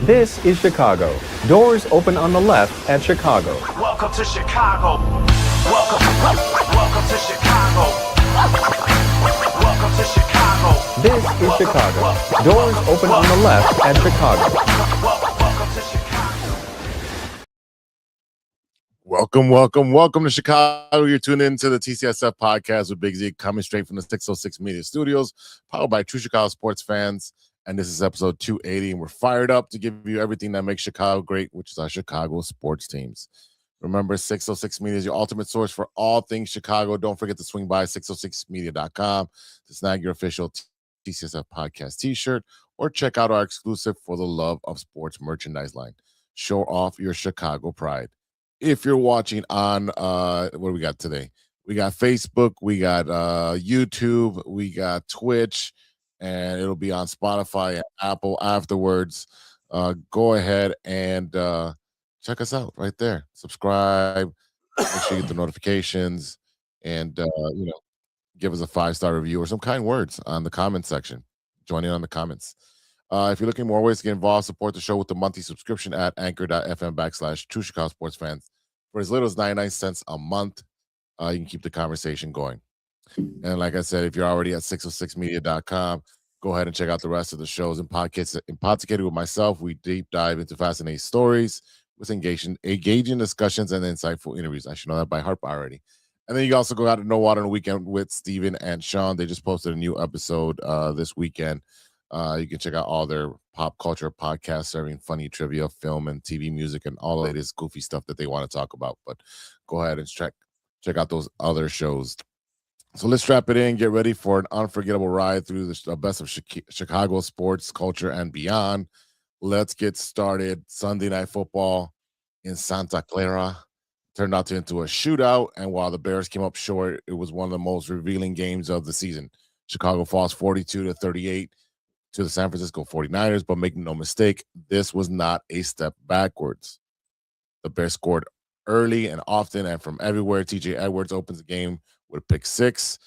This is Chicago. Doors open on the left at Chicago. Welcome to Chicago. Welcome to Chicago. Welcome to Chicago. This is Chicago. Doors open on the left at Chicago. Welcome to Chicago. Welcome to Chicago. You're tuned into the TCSF podcast with Big Z, coming straight from the 606 Media Studios, powered by true Chicago sports fans. And this is episode 280, and we're fired up to give you everything that makes Chicago great, which is our Chicago sports teams. Remember, 606 Media is your ultimate source for all things Chicago. Don't forget to swing by 606media.com to snag your official TCSF podcast t-shirt or check out our exclusive For the Love of Sports merchandise line. Show off your Chicago pride. If you're watching on, what do we got today? We got Facebook, we got YouTube, we got Twitch, and it'll be on Spotify and Apple afterwards. Go ahead and check us out right there. Subscribe, make sure you get the notifications, and give us a 5-star review or some kind words on the comment section. Join in on the comments. If you're looking more ways to get involved, support the show with the monthly subscription at anchor.fm/True Chicago Sports Fans. For as little as 99 cents a month, you can keep the conversation going. And like I said, if you're already at 606media.com, go ahead and check out the rest of the shows and podcasts. In Podcated with myself, we deep dive into fascinating stories with engaging discussions and insightful interviews. I should know that by heart already. And then you can also go out to No Water on the Weekend with Steven and Sean. They just posted a new episode this weekend. You can check out all their pop culture podcasts serving funny trivia, film, and TV music, and all the latest goofy stuff that they want to talk about. But go ahead and check out those other shows. So let's strap it in, get ready for an unforgettable ride through the best of Chicago sports, culture, and beyond. Let's get started. Sunday Night Football in Santa Clara turned out into a shootout, and while the Bears came up short, it was one of the most revealing games of the season. Chicago falls 42-38 to the San Francisco 49ers, but make no mistake, this was not a step backwards. The Bears scored early and often and from everywhere. TJ Edwards opens the game with a pick six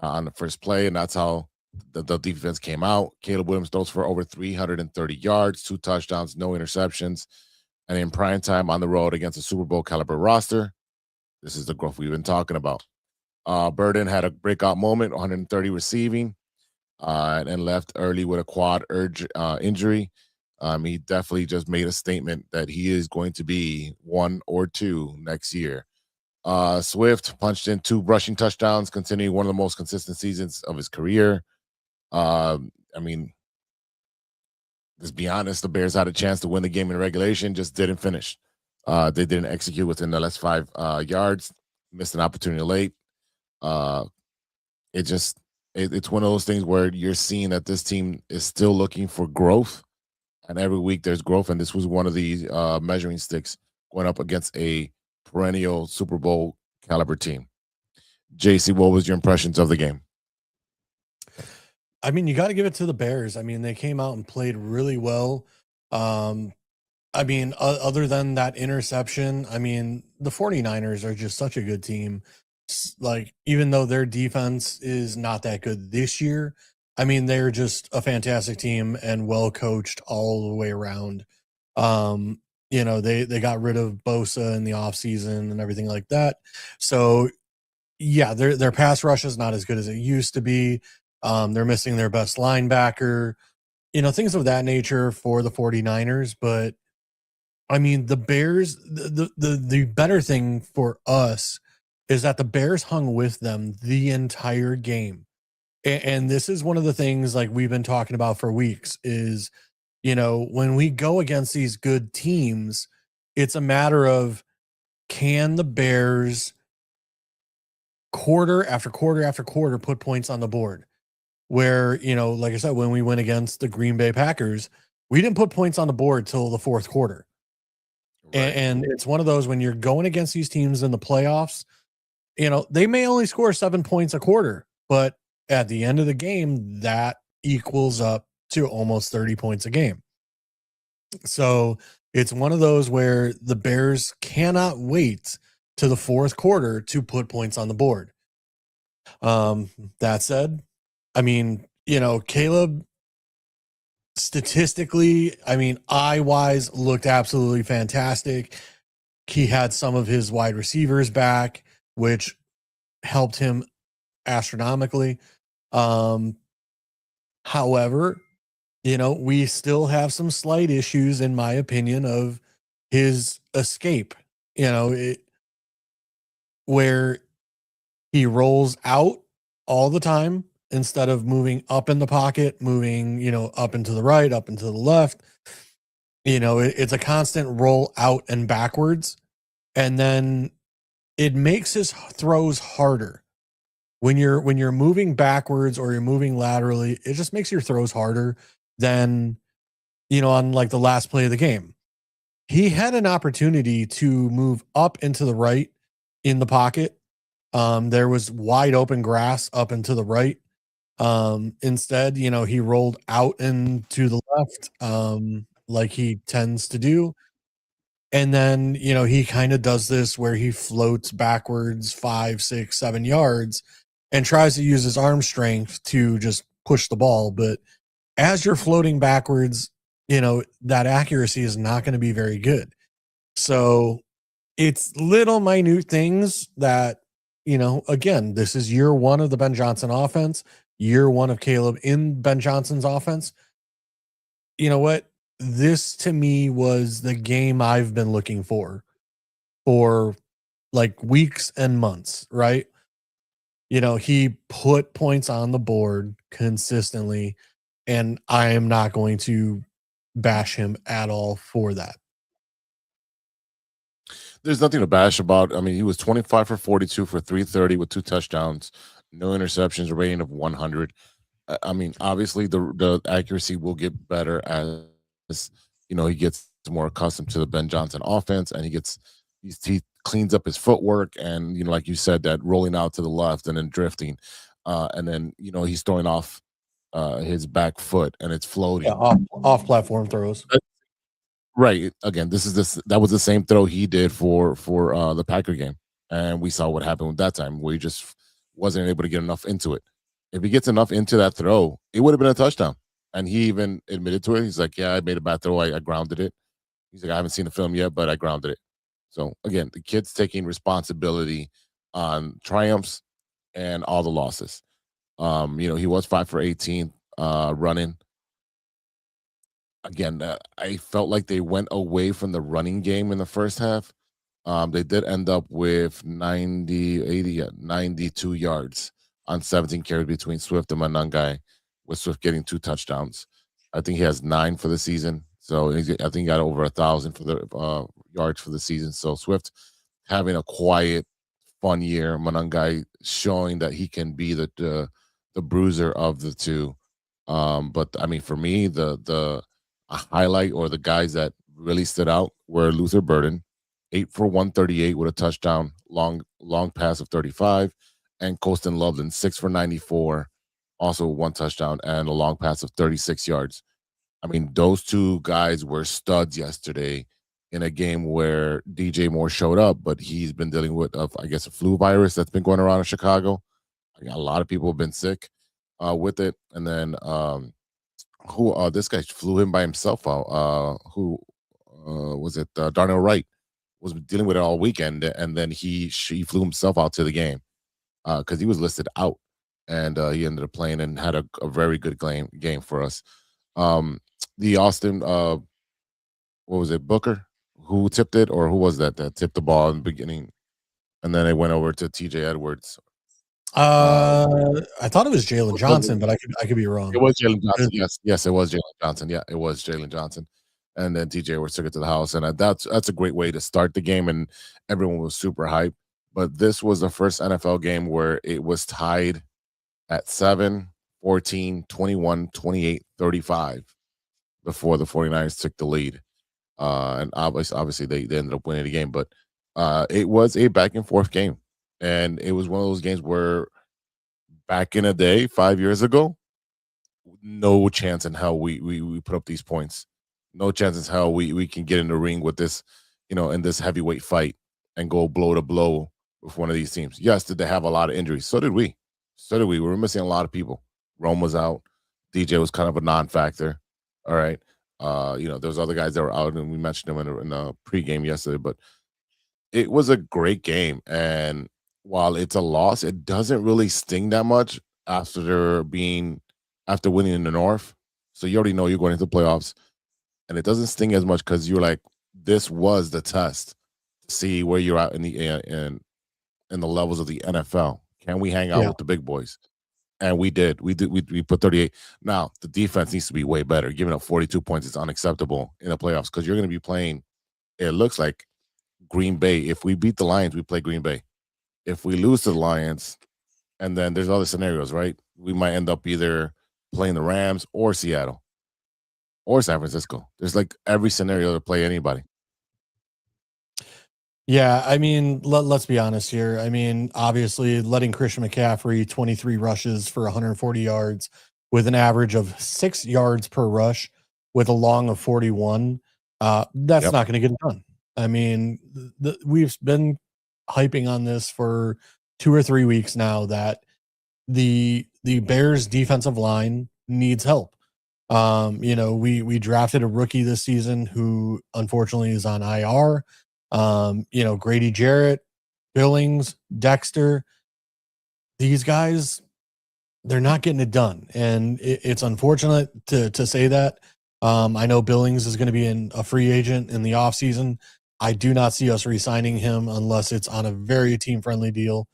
on the first play, and that's how the defense came out. Calebwilliams throws for over 330 yards, 2 touchdowns, no interceptions. And in prime time on the road against a Super Bowl caliber roster, this is the growth we've been talking about. Burden had a breakout moment, 130 receiving, and left early with a quad injury. He definitely just made a statement that he is going to be 1 or 2 next year. Swift punched in 2 rushing touchdowns, continuing one of the most consistent seasons of his career. Let's be honest, the Bears had a chance to win the game in regulation, just didn't finish. They didn't execute within the last 5 yards, missed an opportunity late. It's one of those things where you're seeing that this team is still looking for growth, and every week there's growth, and this was one of the measuring sticks going up against a perennial Super Bowl caliber team. JC, what was your impressions of the game? I mean, you got to give it to the Bears. I mean, they came out and played really well. Other than that interception, I mean, the 49ers are just such a good team. Like, even though their defense is not that good this year, I mean, they're just a fantastic team and well coached all the way around. They got rid of Bosa in the offseason and everything like that. So, yeah, their pass rush is not as good as it used to be. They're missing their best linebacker, things of that nature for the 49ers. But, I mean, the Bears, the better thing for us is that the Bears hung with them the entire game. And this is one of the things like we've been talking about for weeks is, when we go against these good teams, it's a matter of, can the Bears quarter after quarter after quarter put points on the board? Where, like I said, when we went against the Green Bay Packers, we didn't put points on the board till the 4th quarter. Right. And it's one of those, when you're going against these teams in the playoffs, they may only score 7 points a quarter, but at the end of the game, that equals up to almost 30 points a game. So it's one of those where the Bears cannot wait to the 4th quarter to put points on the board. That said, I mean, Caleb statistically, I mean, eye-wise, looked absolutely fantastic. He had some of his wide receivers back, which helped him astronomically. However, we still have some slight issues, in my opinion, of his escape. Where he rolls out all the time instead of moving up in the pocket, moving, up and to the right, up and to the left. It's a constant roll out and backwards. And then it makes his throws harder. When you're moving backwards or you're moving laterally, it just makes your throws harder than, on like the last play of the game. He had an opportunity to move up into the right in the pocket. There was wide open grass up and to the right. Instead, he rolled out and to the left, like he tends to do. And then, he kind of does this where he floats backwards 5, 6, 7 yards and tries to use his arm strength to just push the ball. But as you're floating backwards, that accuracy is not going to be very good. So it's little minute things that, again, this is year one of the Ben Johnson offense, year one of Caleb in Ben Johnson's offense. You know what? This to me was the game I've been looking for like weeks and months, right? He put points on the board consistently, and I am not going to bash him at all for that. There's nothing to bash about. I mean, he was 25 for 42 for 330 with 2 touchdowns, no interceptions, a rating of 100. I mean, obviously the accuracy will get better as he gets more accustomed to the Ben Johnson offense, and he cleans up his footwork, and like you said, that rolling out to the left and then drifting, and then he's throwing off his back foot and it's floating. Yeah, off platform throws. Right. Again, that was the same throw he did for the Packer game, and we saw what happened with that time where he just wasn't able to get enough into it. If he gets enough into that throw, it would have been a touchdown. And he even admitted to it. He's like, "Yeah, I made a bad throw. I grounded it." He's like, "I haven't seen the film yet, but I grounded it." So again, the kid's taking responsibility on triumphs and all the losses. He was 5 for 18 running. Again, I felt like they went away from the running game in the first half. They did end up with 92 yards on 17 carries between Swift and Manungai, with Swift getting 2 touchdowns. I think he has 9 for the season. So I think he got over 1,000 for the yards for the season. So Swift having a quiet, fun year. Manungai showing that he can be the bruiser of the two. But I mean, for me, the highlight or the guys that really stood out were Luther Burden, 8 for 138 with a touchdown, long pass of 35, and Colston Loveland, 6 for 94, also 1 touchdown and a long pass of 36 yards. I mean, those two guys were studs yesterday in a game where DJ Moore showed up, but he's been dealing with, I guess, a flu virus that's been going around in Chicago. A lot of people have been sick with it. And then this guy flew him by himself out. Who was it? Darnell Wright was dealing with it all weekend, and then he flew himself out to the game because he was listed out, and he ended up playing and had a very good game for us. The Austin, what was it, Booker, who tipped it, or who was that tipped the ball in the beginning, and then it went over to TJ Edwards. I thought it was Jalen Johnson, but I could be wrong. It was Jalen Johnson. Yes, it was Jalen Johnson. Yeah, it was Jalen Johnson. And then TJ Edwards took it to the house, and that's a great way to start the game, and everyone was super hyped. But this was the first NFL game where it was tied at 7, 14, 21, 28, 35 before the 49ers took the lead. And obviously they ended up winning the game, but it was a back and forth game. And it was one of those games where back in the day, 5 years ago, no chance in hell we put up these points. No chance in hell we can get in the ring with this, in this heavyweight fight and go blow to blow with one of these teams. Yes, did they have a lot of injuries? So did we. We were missing a lot of people. Rome was out. DJ was kind of a non-factor. All right. There's other guys that were out, and we mentioned them in the pregame yesterday, but it was a great game. And while it's a loss, it doesn't really sting that much after winning in the North. So you already know you're going into the playoffs, and it doesn't sting as much because you're like, this was the test to see where you're at in the levels of the NFL. Can we hang out Yeah. with the big boys? And we did. We put 38. Now the defense needs to be way better. Giving up 42 points is unacceptable in the playoffs because you're going to be playing. It looks like Green Bay. If we beat the Lions, we play Green Bay. If we lose to the Lions, and then there's other scenarios, right? We might end up either playing the Rams or Seattle or San Francisco. There's like every scenario to play anybody. Yeah, I mean, let's be honest here. I mean, obviously, letting Christian McCaffrey 23 rushes for 140 yards with an average of 6 yards per rush with a long of 41, that's not going to get it done. I mean, we've been hyping on this for 2 or 3 weeks now that the Bears defensive line needs help. We drafted a rookie this season who unfortunately is on IR. Grady Jarrett, Billings, Dexter, these guys, they're not getting it done. And it's unfortunate to say that. I know Billings is going to be a free agent in the offseason. I do not see us re-signing him unless it's on a very team-friendly deal.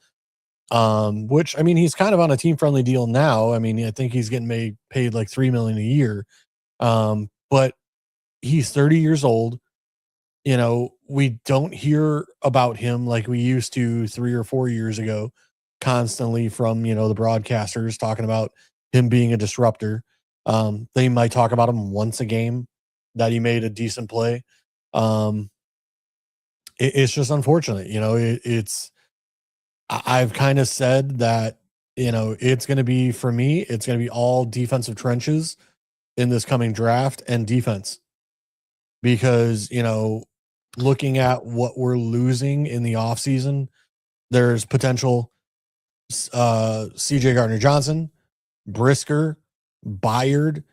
Which, I mean, he's kind of on a team-friendly deal now. I mean, I think he's getting paid like $3 million a year. But he's 30 years old. We don't hear about him like we used to 3 or 4 years ago, constantly from, the broadcasters talking about him being a disruptor. They might talk about him once a game that he made a decent play. It's just unfortunate. I've kind of said that, it's going to be, for me, it's going to be all defensive trenches in this coming draft and defense. Because, looking at what we're losing in the offseason, there's potential CJ Gardner-Johnson, Brisker, Byard,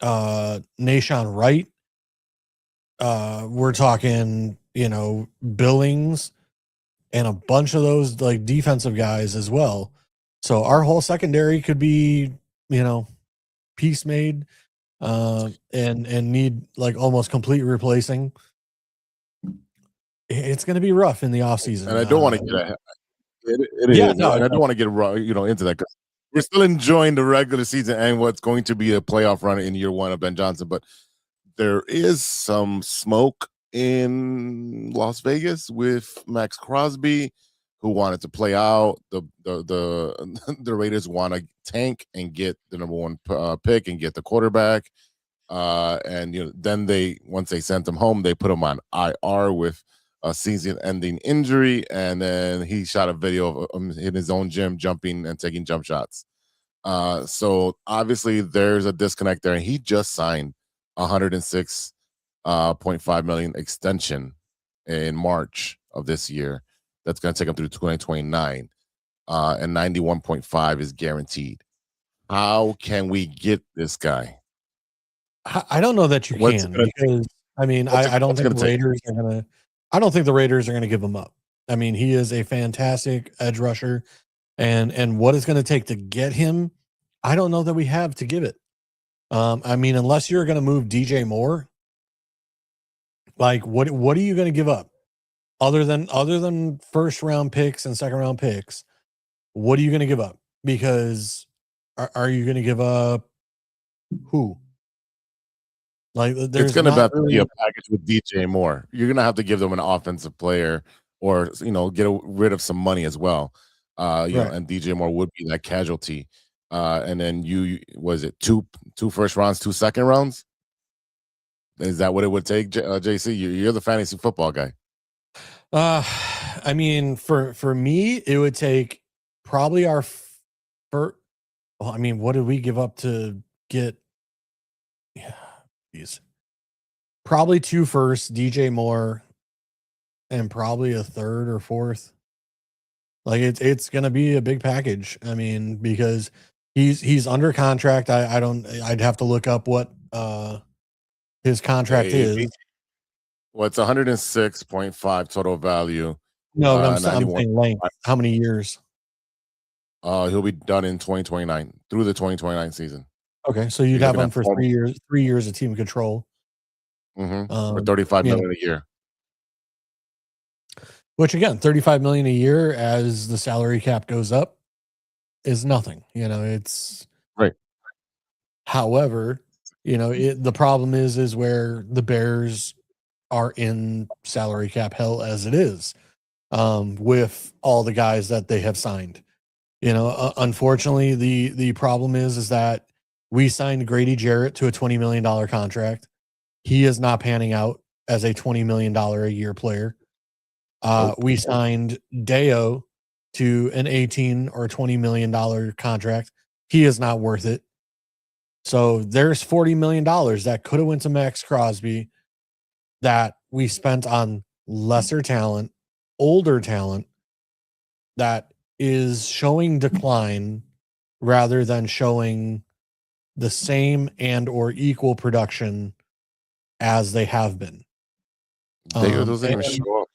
Nahshon Wright. We're talking, Billings and a bunch of those like defensive guys as well. So our whole secondary could be, piece made and need like almost complete replacing. It's going to be rough in the offseason. And I don't want to get ahead. I don't want to get into that because we're still enjoying the regular season and what's going to be a playoff run in year one of Ben Johnson. But there is some smoke in Las Vegas with Max Crosby, who wanted to play out. The Raiders want to tank and get the number one pick and get the quarterback. Then once they sent him home, they put him on IR with a season-ending injury, and then he shot a video of him in his own gym jumping and taking jump shots. So obviously there's a disconnect there, and he just signed $106.5 million extension in March of this year. That's going to take him through 2029, and 91.5 is guaranteed. How can we get this guy? I don't know that you can, because I mean, I don't think the Raiders are going to. I don't think the Raiders are going to give him up. I mean, he is a fantastic edge rusher, and what it's going to take to get him, I don't know that we have to give it. I mean, unless you're going to move DJ Moore, like what are you going to give up other than first round picks and second round picks? What are you going to give up? Because are you going to give up who? Like, it's going to have to be a package with DJ Moore. You're going to have to give them an offensive player, or get rid of some money as well. And DJ Moore would be that casualty. And then was it two first rounds, 2 second rounds? Is that what it would take, JC? You're the fantasy football guy. I mean, for me, it would take probably our first. Well, I mean, what did we give up to get? Yeah. Probably 2 firsts, DJ Moore, and probably a third or fourth. Like it's going to be a big package. I mean, because he's under contract. I'd have to look up what his contract is. Well, it's 106.5 total value. No, I'm 91. saying length. How many years? He'll be done in 2029 through the 2029 season. Okay, so you'd have him for 3 years. 3 years of team control. For 35 million a year. Which again, 35 million a year as the salary cap goes up is nothing. It's right. However, the problem is where the Bears are in salary cap hell as it is, with all the guys that they have signed. Unfortunately, the problem is that we signed Grady Jarrett to a $20 million contract. He is not panning out as a $20 million a year player. We signed Deo to an 18 or $20 million contract. He is not worth it. So there's $40 million that could have went to Max Crosby that we spent on lesser talent, older talent that is showing decline rather than showing the same and or equal production as they have been. Deo doesn't even show up.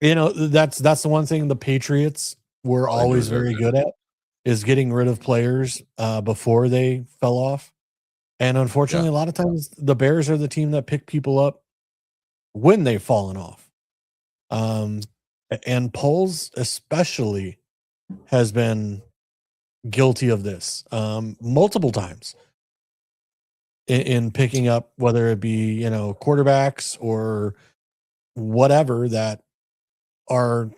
That's the one thing the Patriots were always very good at, is getting rid of players before they fell off. And unfortunately, a lot of times the Bears are the team that pick people up when they've fallen off. And Poles especially has been guilty of this multiple times in picking up, whether it be, quarterbacks or whatever that are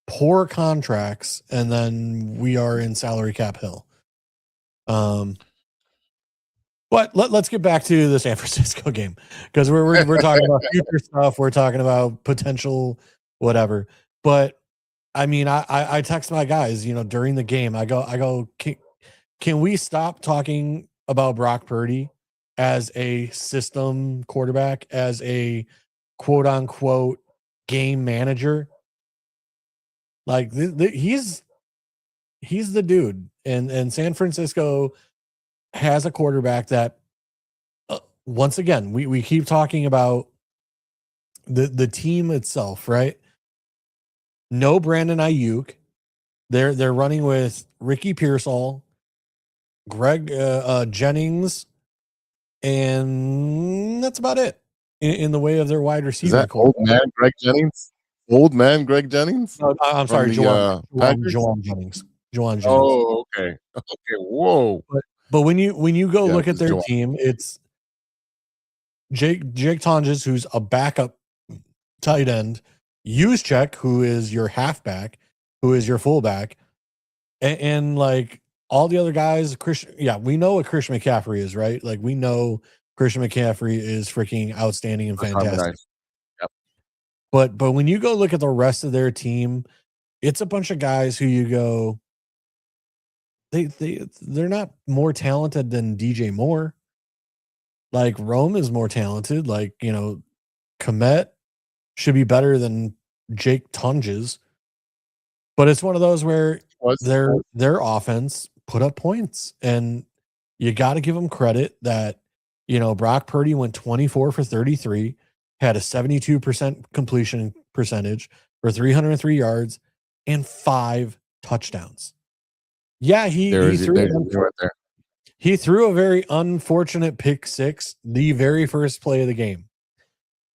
poor contracts, and then we are in salary cap hill. But let's get back to the San Francisco game, because we're talking about future stuff. We're talking about potential whatever. But I mean, I text my guys, during the game. I go, can we stop talking about Brock Purdy as a system quarterback, as a quote unquote game manager? Like he's the dude, and San Francisco has a quarterback that, once again, we keep talking about the team itself, right? No Brandon Ayuk. They're running with Ricky Pearsall, Greg Jennings, and that's about it in the way of their wide receiver. Is that old man Greg Jennings? Old man Greg Jennings? No, I'm sorry, Juwan Jennings. Oh, okay. Okay, whoa. But when you go look at their team, it's Jake Tonjes, who's a backup tight end, Juszczyk, who is your halfback, who is your fullback, and like all the other guys. We know what Christian McCaffrey is, right? Like, we know Christian McCaffrey is freaking outstanding and fantastic. Yep. But when you go look at the rest of their team, it's a bunch of guys who you go, they're not more talented than DJ Moore. Like, Rome is more talented. Like, Komet should be better than Jake Tonjes. But it's one of those where their offense put up points, and you got to give them credit that, Brock Purdy went 24 for 33, had a 72% completion percentage for 303 yards and 5 touchdowns. Yeah, he threw a very unfortunate pick six the very first play of the game.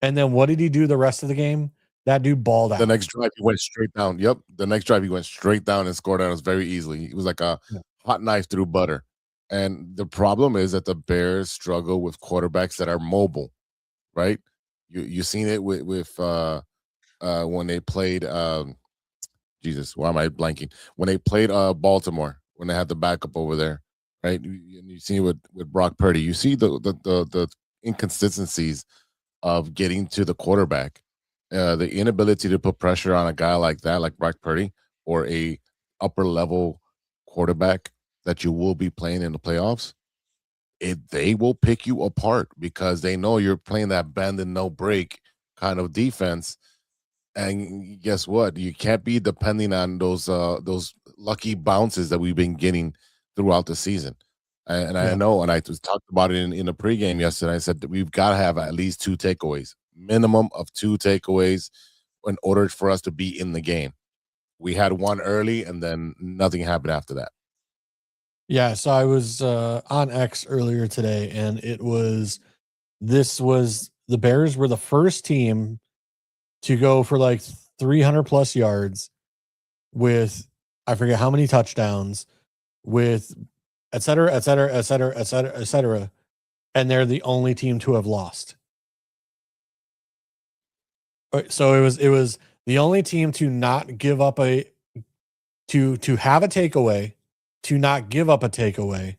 And then what did he do the rest of the game? That dude balled out. The next drive, he went straight down. Yep. The next drive, he went straight down and scored on us very easily. It was like a hot knife through butter. And the problem is that the Bears struggle with quarterbacks that are mobile, right? You seen it with when they played Jesus, why am I blanking? When they played Baltimore, when they had the backup over there, right? You see with Brock Purdy, you see the inconsistencies of getting to the quarterback, the inability to put pressure on a guy like that, like Brock Purdy, or a upper level quarterback that you will be playing in the playoffs. They will pick you apart because they know you're playing that bend and no break kind of defense. And guess what? You can't be depending on those lucky bounces that we've been getting throughout the season. And Yeah. I know, and I just talked about it in the pregame yesterday. I said that we've got to have at least 2 takeaways, minimum of 2 takeaways in order for us to be in the game. We had one early, and then nothing happened after that. Yeah, so I was on X earlier today, and the Bears were the first team to go for like 300 plus yards with I forget how many touchdowns with et cetera, et cetera, et cetera, et cetera, et cetera. And they're the only team to have lost. So it was the only team to not give up to have a takeaway, to not give up a takeaway,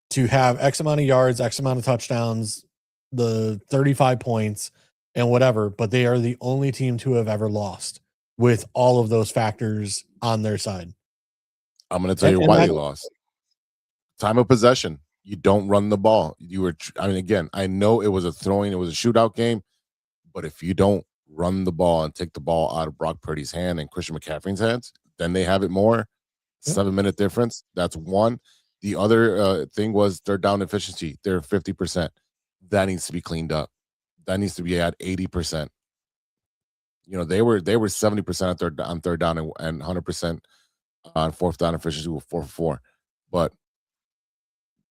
to have X amount of yards, X amount of touchdowns, the 35 points and whatever, but they are the only team to have ever lost with all of those factors on their side. I'm going to tell you why they lost. Time of possession. You don't run the ball. Again, I know it was a shootout game, but if you don't run the ball and take the ball out of Brock Purdy's hand and Christian McCaffrey's hands, then they have it more. 7-minute difference. That's one. The other thing was third down efficiency. They're 50%. That needs to be cleaned up. That needs to be at 80%. They were 70% on third down and 100% on fourth down efficiency with 4-for-4. But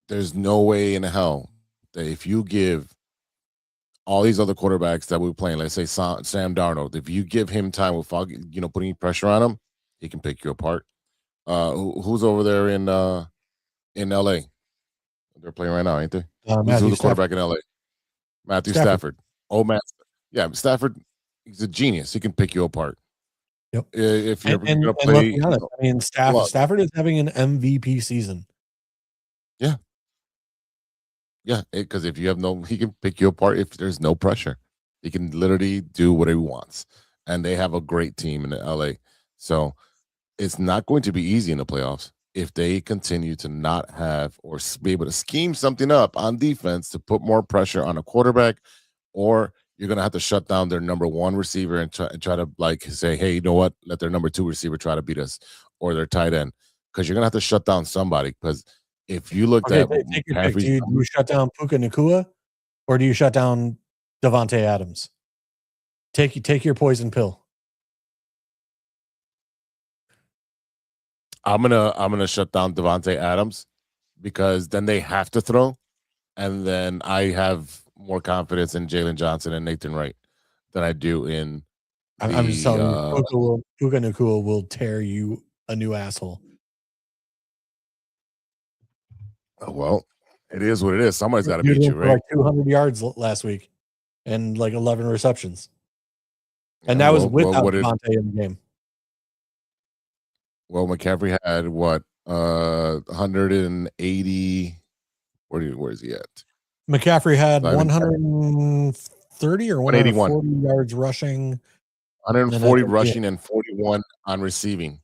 there's no way in hell that if you give all these other quarterbacks that we're playing, let's say Sam Darnold, if you give him time without putting pressure on him, he can pick you apart. Who's over there in LA? They're playing right now, ain't they? Who's the quarterback in LA? Matthew Stafford. Oh, man. Yeah, Stafford, he's a genius. He can pick you apart. Yep. If you're going to play. Let's be honest, Stafford is having an MVP season. Yeah. Yeah, because if you have he can pick you apart if there's no pressure. He can literally do whatever he wants. And they have a great team in LA. So it's not going to be easy in the playoffs if they continue to not have or be able to scheme something up on defense to put more pressure on a quarterback, or you're going to have to shut down their number 1 receiver and try to say, hey, you know what? Let their number 2 receiver try to beat us, or their tight end, because you're going to have to shut down somebody. Because if you looked at do you shut down Puka Nacua, or do you shut down Devontae Adams? Take your poison pill. I'm gonna shut down Devontae Adams, because then they have to throw, and then I have more confidence in Jalen Johnson and Nathan Wright than I do in. I'm just telling you, Puka Nacua will tear you a new asshole. Well, it is what it is. Somebody's got to beat you, right? Like 200 yards last week, and like 11 receptions, and that was without Devontae in the game. Well, McCaffrey had what 180. Where is he at? McCaffrey had 130 or 140 yards rushing, 140 rushing, and 41 on receiving.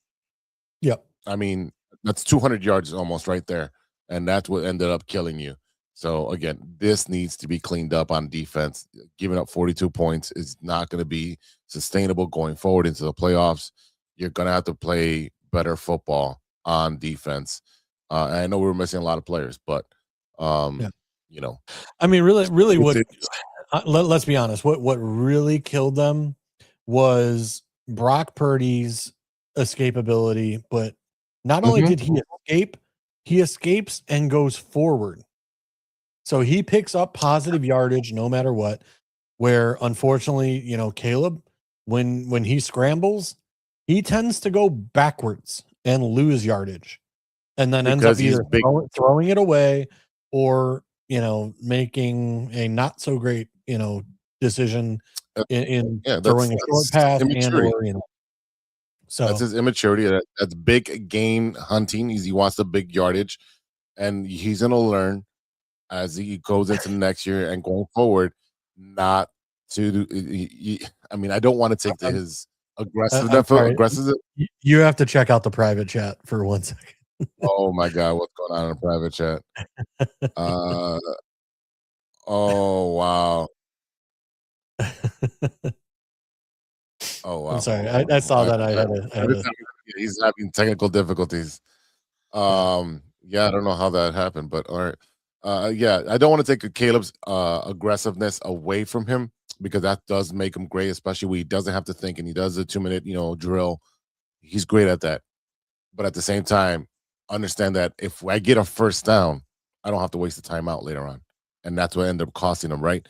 Yep. I mean, that's 200 yards almost right there, and that's what ended up killing you. So again, this needs to be cleaned up on defense. Giving up 42 points is not going to be sustainable going forward into the playoffs. You're going to have to play better football on defense. And I know we were missing a lot of players, but I mean, really what let's be honest, what really killed them was Brock Purdy's escapability, but not only did he escape, he escapes and goes forward. So he picks up positive yardage no matter what, where unfortunately, Caleb, when he scrambles, he tends to go backwards and lose yardage, and then ends up either throwing it away or making a not so great decision in throwing a short pass so that's his immaturity. That's big game hunting. He wants the big yardage, and he's gonna learn as he goes into the next year and going forward not to. I mean, I don't want to take his aggressive. You have to check out the private chat for 1 second. Oh my God, what's going on in the private chat? Oh wow. Oh wow. I'm sorry. I saw that. He's having technical difficulties. Yeah, I don't know how that happened, but all right. Yeah, I don't want to take Caleb's aggressiveness away from him because that does make him great, especially when he doesn't have to think and he does a 2 minute, drill. He's great at that. But at the same time, understand that if I get a first down, I don't have to waste the timeout later on, and that's what ended up costing them. Right?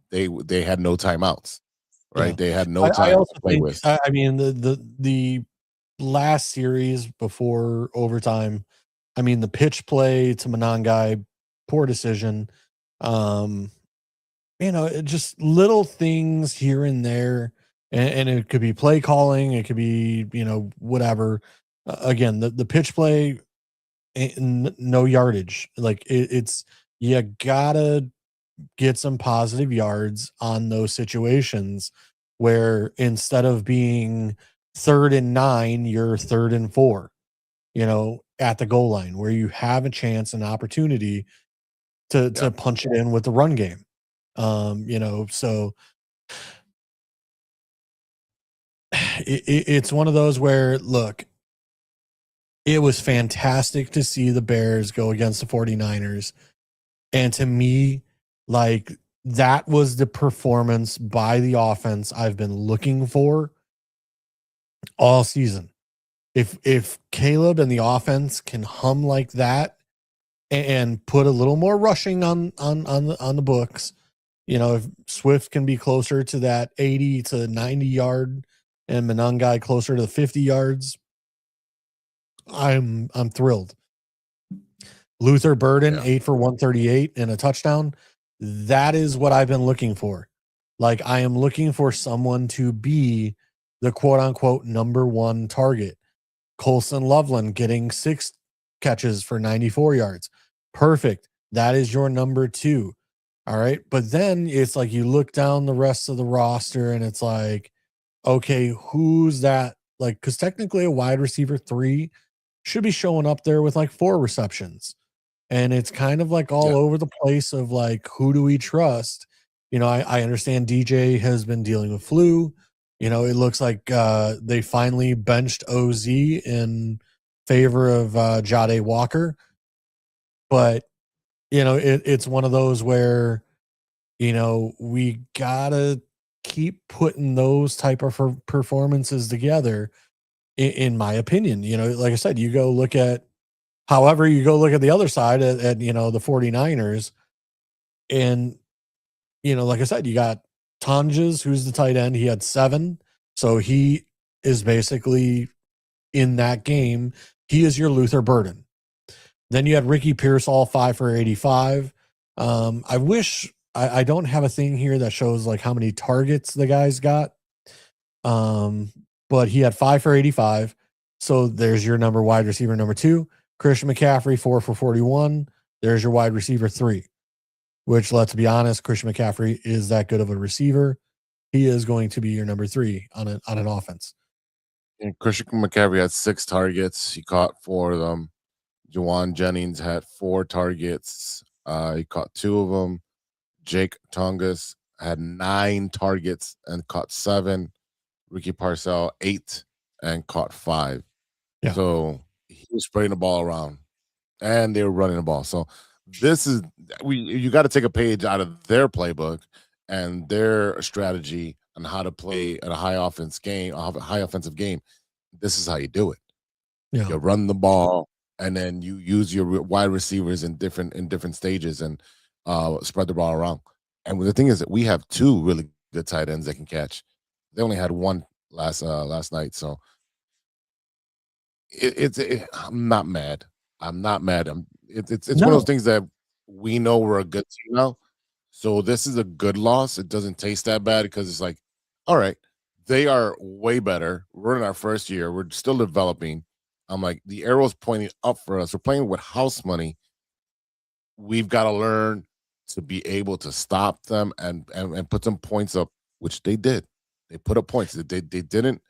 They had no timeouts. Yeah. Right? They had no I time also to play think, with. I mean, the last series before overtime, I mean, the pitch play to Monangai, poor decision. Um, just little things here and there, and it could be play calling, it could be, whatever. Again, the pitch play, no yardage. Like it's you gotta get some positive yards on those situations where instead of being 3rd and 9, you're 3rd and 4, at the goal line where you have a chance and opportunity to Yeah. punch it in with the run game. So it's one of those where, look, it was fantastic to see the Bears go against the 49ers. And to me, like, that was the performance by the offense I've been looking for all season. If Caleb and the offense can hum like that and put a little more rushing on the books, if Swift can be closer to that 80 to 90 yard and Monangai closer to the 50 yards, I'm thrilled. Luther Burden, 8 for 138 and a touchdown. That is what I've been looking for. Like, I am looking for someone to be the quote unquote number 1 target. Colson Loveland getting 6 catches for 94 yards. Perfect. That is your number 2. All right. But then it's like you look down the rest of the roster and it's like, okay, who's that? Like, because technically a wide receiver 3 should be showing up there with like 4 receptions. And it's kind of like all over the place of like, who do we trust? I understand DJ has been dealing with flu. It looks like they finally benched OZ in favor of Jade Walker. But, it's one of those where, we got to keep putting those type of performances together, in my opinion. Like I said, you go look at the other side at the 49ers, and like I said, you got Tonjes, who's the tight end. He had 7, so he is basically in that game. He is your Luther Burden. Then you had Ricky Pierce, all 5 for 85. I wish I don't have a thing here that shows like how many targets the guys got. But he had 5 for 85. So there's your wide receiver number 2. Christian McCaffrey, 4 for 41. There's your wide receiver 3, which, let's be honest, Christian McCaffrey is that good of a receiver. He is going to be your number 3 on an offense. And Christian McCaffrey had 6 targets. He caught 4 of them. Juwan Jennings had 4 targets. He caught 2 of them. Jake Tongas had 9 targets and caught 7. Ricky Parcell 8 and caught 5. Yeah. So he was spreading the ball around, and they were running the ball. So you got to take a page out of their playbook and their strategy on how to play at a high offensive game. This is how you do it. Yeah. You run the ball, and then you use your wide receivers in different stages and spread the ball around. And the thing is that we have 2 really good tight ends that can catch. They only had 1 last night, so I'm not mad. I'm not mad. It's one of those things that we know we're a good team now. So this is a good loss. It doesn't taste that bad because it's like, all right, they are way better. We're in our first year. We're still developing. I'm like, the arrow's pointing up for us. We're playing with house money. We've got to learn to be able to stop them and put some points up, which they did. They put up points. They didn't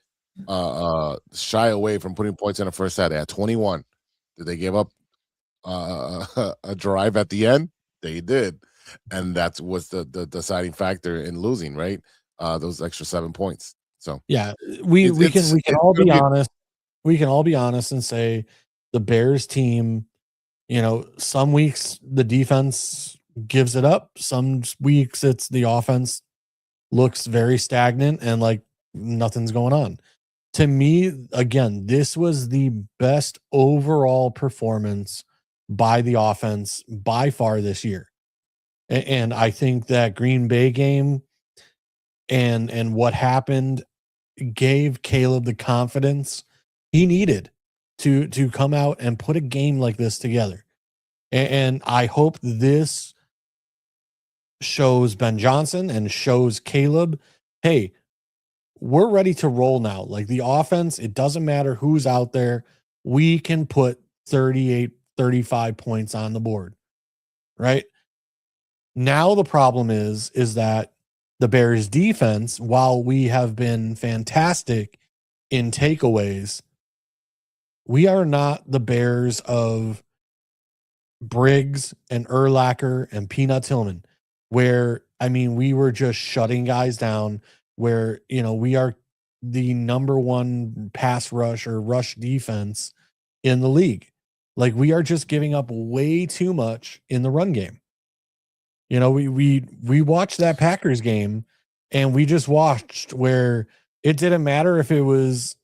shy away from putting points in the first half. They had 21. Did they give up a drive at the end? They did, and that was the deciding factor in losing. Right, those extra 7 points. So yeah, we can all be honest. We can all be honest and say the Bears team Some weeks the defense gives it up. Some weeks it's the offense looks very stagnant and like nothing's going on. To me, again, this was the best overall performance by the offense by far this year. And I think that Green Bay game and what happened gave Caleb the confidence he needed to come out and put a game like this together. And I hope this shows Ben Johnson and shows Caleb, hey, we're ready to roll now. Like the offense, it doesn't matter who's out there. We can put 38, 35 points on the board, right? Now the problem is that the Bears defense, while we have been fantastic in takeaways, we are not the Bears of Briggs and Urlacher and Peanut Tillman, where, I mean, we were just shutting guys down, where, we are the number one pass rush or rush defense in the league. Like we are just giving up way too much in the run game. We watched that Packers game and we just watched where it didn't matter if it was,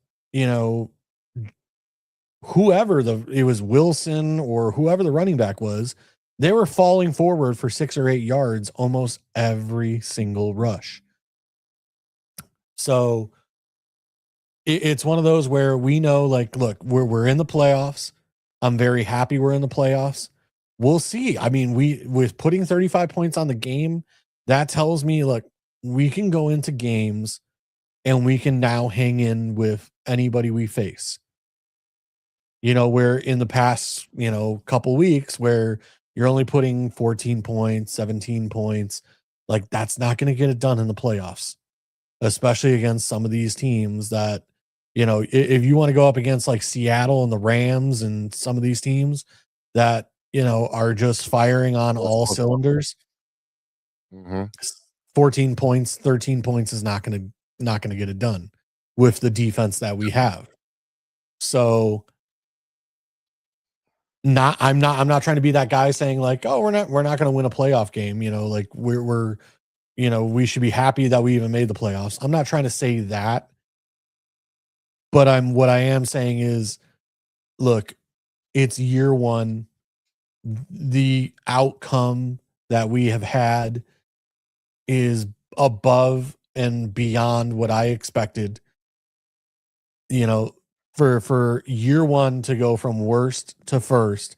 whoever it was Wilson or whoever the running back was, they were falling forward for 6 or 8 yards almost every single rush. So it's one of those where we know, like, look, we're in the playoffs. I'm very happy we're in the playoffs. We'll see. I mean, with putting 35 points on the game, that tells me, look, we can go into games and we can now hang in with anybody we face. Where in the past, couple weeks where you're only putting 14 points, 17 points, like that's not going to get it done in the playoffs, especially against some of these teams that, if you want to go up against like Seattle and the Rams and some of these teams that, are just firing on all cylinders. 14 points, 13 points is not going to get it done with the defense that we have. So I'm not trying to be that guy saying like, oh, we're not going to win a playoff game. Like we're we should be happy that we even made the playoffs. I'm not trying to say that, but what I am saying is, look, it's year one. The outcome that we have had is above and beyond what I expected. For year one to go from worst to first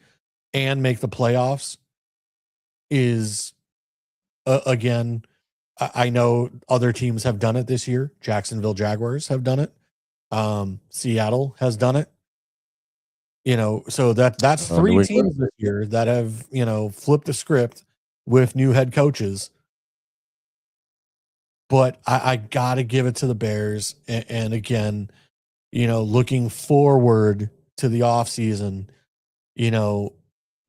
and make the playoffs is, again, I know other teams have done it this year. Jacksonville Jaguars have done it. Seattle has done it. So that's 3 teams this year that have, flipped the script with new head coaches. But I got to give it to the Bears. And again, looking forward to the offseason,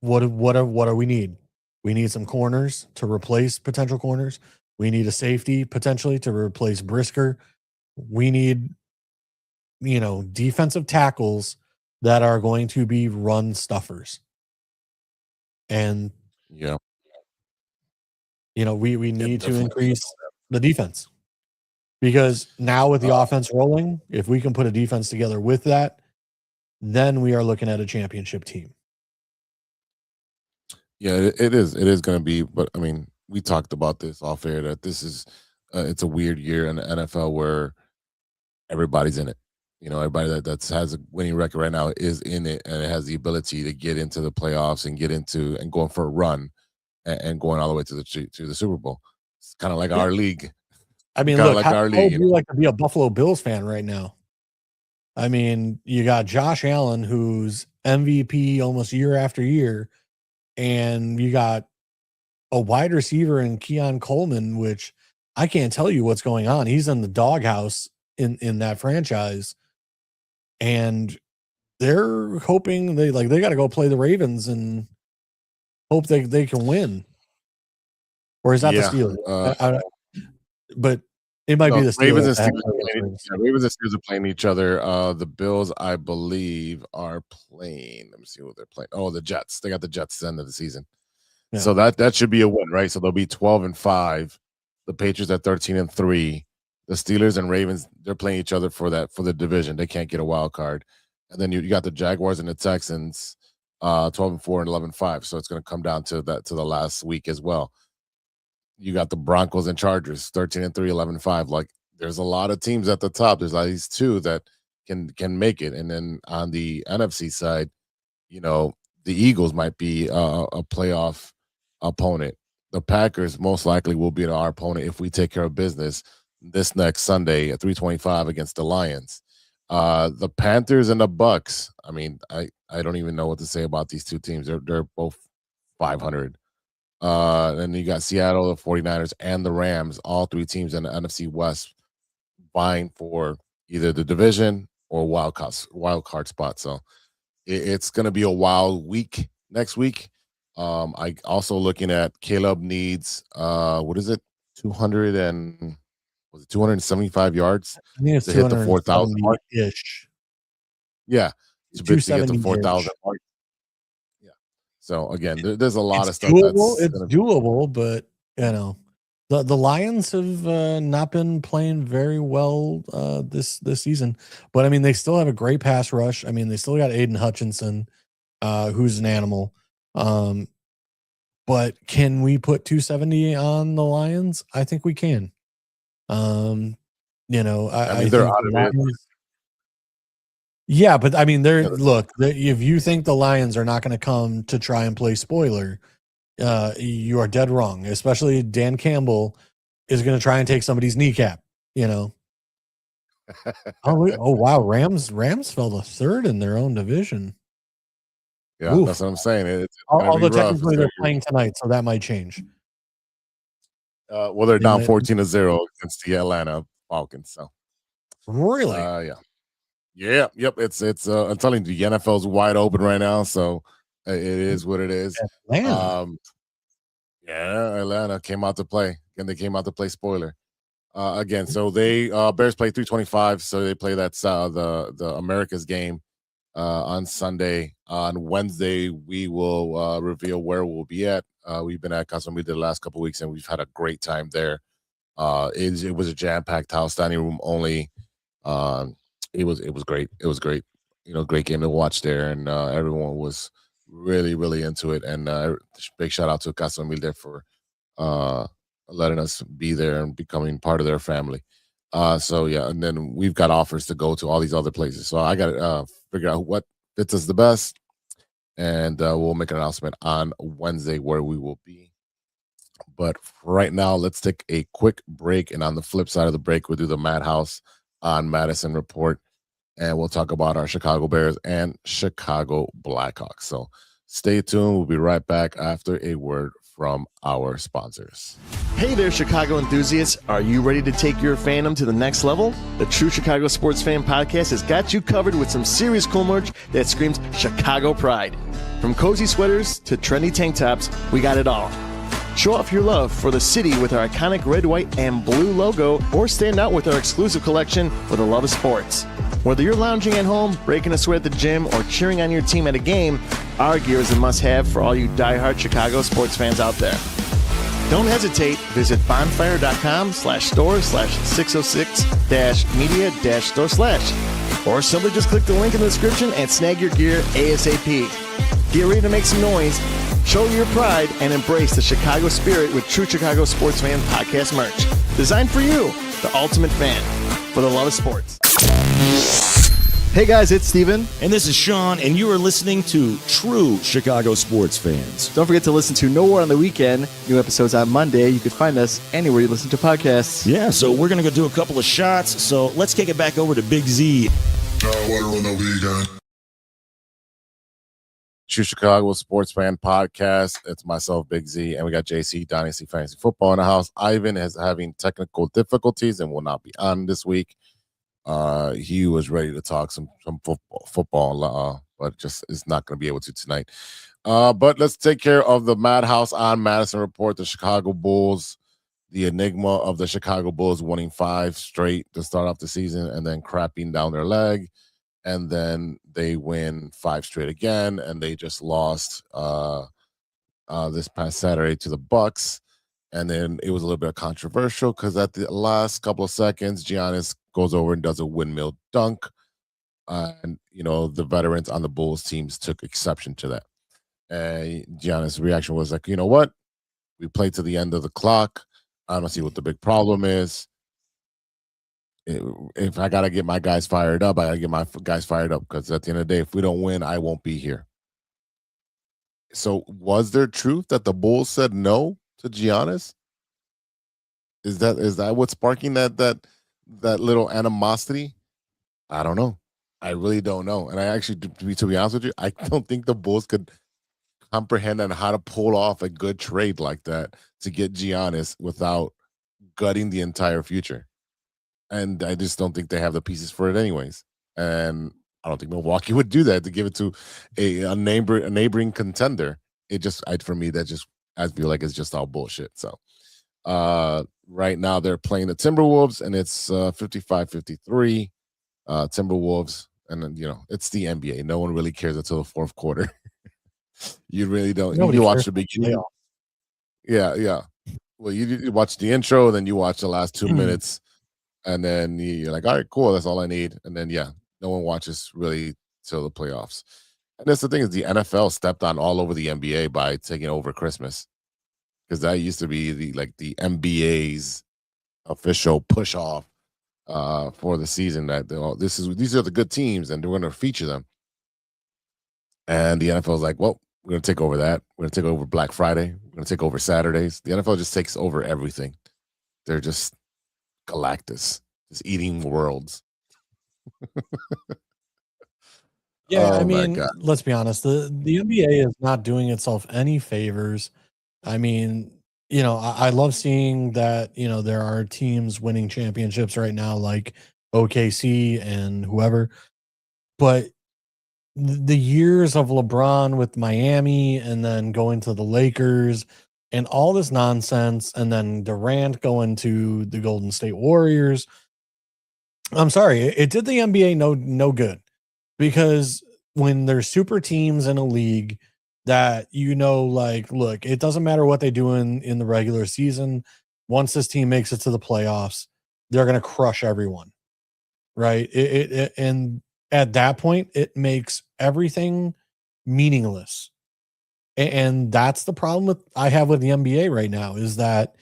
what do we need? We need some corners to replace potential corners. We need a safety potentially to replace Brisker. We need, defensive tackles that are going to be run stuffers. And, yeah, we need to increase the defense. Because now with the offense rolling, if we can put a defense together with that, then we are looking at a championship team. Yeah, it is. It is going to be. But I mean, we talked about this off air that this is it's a weird year in the NFL where everybody's in it. Everybody that has a winning record right now is in it, and it has the ability to get into the playoffs and get into and going for a run and going all the way to the Super Bowl. It's kind of like our league. I mean, look, how would you like to be a Buffalo Bills fan right now? I mean, you got Josh Allen, who's MVP almost year after year, and you got a wide receiver in Keon Coleman, which I can't tell you what's going on. He's in the doghouse in that franchise, and they're hoping they got to go play the Ravens and hope they can win. Or is that the Steelers? But It might be the Ravens and Steelers. Ravens and Steelers are playing each other. The Bills, I believe, are playing. Let me see what they're playing. Oh, the Jets. They got the Jets at the end of the season. Yeah. So that should be a win, right? So they'll be 12-5. The Patriots at 13-3. The Steelers and Ravens, they're playing each other for the division. They can't get a wild card. And then you got the Jaguars and the Texans, 12-4 and 11-5. So it's going to come down to the last week as well. You got the Broncos and Chargers, 13-3, 11-5. Like, there's a lot of teams at the top. There's at least two that can make it. And then on the NFC side, the Eagles might be a playoff opponent. The Packers most likely will be our opponent if we take care of business this next Sunday at 3:25 against the Lions. The Panthers and the Bucks. I mean, I don't even know what to say about these two teams. They're both 500. Then you got Seattle, the 49ers, and the Rams, all three teams in the NFC West vying for either the division or wild card spot. So it's going to be a wild week next week. I also looking at Caleb needs 275 yards I think it's to hit the 4,000 mark ish. Yeah, to get the 4,000 mark. Yeah. So again, there's a lot of stuff. It's doable, but the Lions have not been playing very well this season. But I mean, they still have a great pass rush. I mean, they still got Aiden Hutchinson, who's an animal. But can we put 270 on the Lions? I think we can. I mean, they're out of it. Yeah, but I mean, if you think the Lions are not going to come to try and play spoiler, you are dead wrong. Especially Dan Campbell is going to try and take somebody's kneecap. Oh wow, Rams fell to third in their own division. Yeah, Oof. That's what I'm saying. Although technically they're playing tonight, so that might change. Well, they're down 14-0 against the Atlanta Falcons. So really, yep. It's I'm telling you, the NFL's wide open right now. So it is what it is. Atlanta. Atlanta came out to play, and they came out to play spoiler again. So they Bears play 3:25. So they play that the America's game on Sunday. On Wednesday, we will reveal where we'll be at. We've been at Casa Media the last couple of weeks, and we've had a great time there. It was a jam-packed house, standing room only. It was great. It was great. Great game to watch there, and everyone was really, really into it. And big shout out to Casa Media for letting us be there and becoming part of their family. So yeah, and then we've got offers to go to all these other places. So I got to figure out what fits us the best, and we'll make an announcement on Wednesday where we will be. But right now, let's take a quick break, and on the flip side of the break, we'll do the Madhouse on Madison report, and we'll talk about our Chicago Bears and Chicago Blackhawks. So stay tuned. We'll be right back after a word from our sponsors. Hey there, Chicago enthusiasts. Are you ready to take your fandom to the next level? The True Chicago Sports Fan Podcast has got you covered with some serious cool merch that screams Chicago pride. From cozy sweaters to trendy tank tops, we got it all. Show off your love for the city with our iconic red, white, and blue logo, or stand out with our exclusive collection for the love of sports. Whether you're lounging at home, breaking a sweat at the gym, or cheering on your team at a game, our gear is a must-have for all you diehard Chicago sports fans out there. Don't hesitate. Visit bonfire.com/store/606-media-store/, or simply just click the link in the description and snag your gear ASAP. Get ready to make some noise, show your pride, and embrace the Chicago spirit with True Chicago Sports Fan Podcast merch. Designed for you, the ultimate fan, for the love of sports. Hey guys, it's Steven. And this is Sean, and you are listening to True Chicago Sports Fans. Don't forget to listen to No War on the Weekend. New episodes on Monday. You can find us anywhere you listen to podcasts. Yeah, so we're going to go do a couple of shots. So let's kick it back over to Big Z. Water on the weekend. True Chicago Sports Fan Podcast. It's myself, Big Z, and we got JC, Dynasty Fantasy Football in the house. Ivan is having technical difficulties and will not be on this week. He was ready to talk some football, but just is not going to be able to tonight. But let's take care of the Madhouse on Madison report. The Chicago Bulls the enigma of the Chicago Bulls winning 5 straight to start off the season and then crapping down their leg. And then they win 5 straight again, and they just lost this past Saturday to the Bucks. And then it was a little bit controversial because at the last couple of seconds, Giannis goes over and does a windmill dunk. And, the veterans on the Bulls teams took exception to that. Giannis' reaction was like, you know what? We played to the end of the clock. I don't see what the big problem is. If I got to get my guys fired up, I got to get my guys fired up because at the end of the day, if we don't win, I won't be here. So was there truth that the Bulls said no to Giannis? Is that what's sparking that little animosity? I don't know. I really don't know. And I actually, to be honest with you, I don't think the Bulls could comprehend on how to pull off a good trade like that to get Giannis without gutting the entire future. And I just don't think they have the pieces for it anyways. And I don't think Milwaukee would do that to give it to a neighboring contender. For me, I feel like it's just all bullshit. So right now they're playing the Timberwolves and it's 55-53 Timberwolves. And then, it's the NBA. No one really cares until the fourth quarter. You really don't. You watch the beginning. Yeah. Well, you watch the intro, then you watch the last 2 minutes. And then you're like, all right, cool. That's all I need. And then, no one watches really till the playoffs. And that's the thing is the NFL stepped on all over the NBA by taking over Christmas. Because that used to be the NBA's official push off for the season that these are the good teams and they're going to feature them. And the NFL is like, well, we're going to take over that. We're going to take over Black Friday. We're going to take over Saturdays. The NFL just takes over everything. They're just Galactus, just eating worlds. I mean, let's be honest. The NBA is not doing itself any favors. I mean, I love seeing that, there are teams winning championships right now, like OKC and whoever. But the years of LeBron with Miami and then going to the Lakers and all this nonsense, and then Durant going to the Golden State Warriors. I'm sorry, it did the NBA no good, because when there's super teams in a league that look, it doesn't matter what they do in the regular season. Once this team makes it to the playoffs, they're going to crush everyone, right? And at that point, it makes everything meaningless. And that's the problem I have with the NBA right now is that,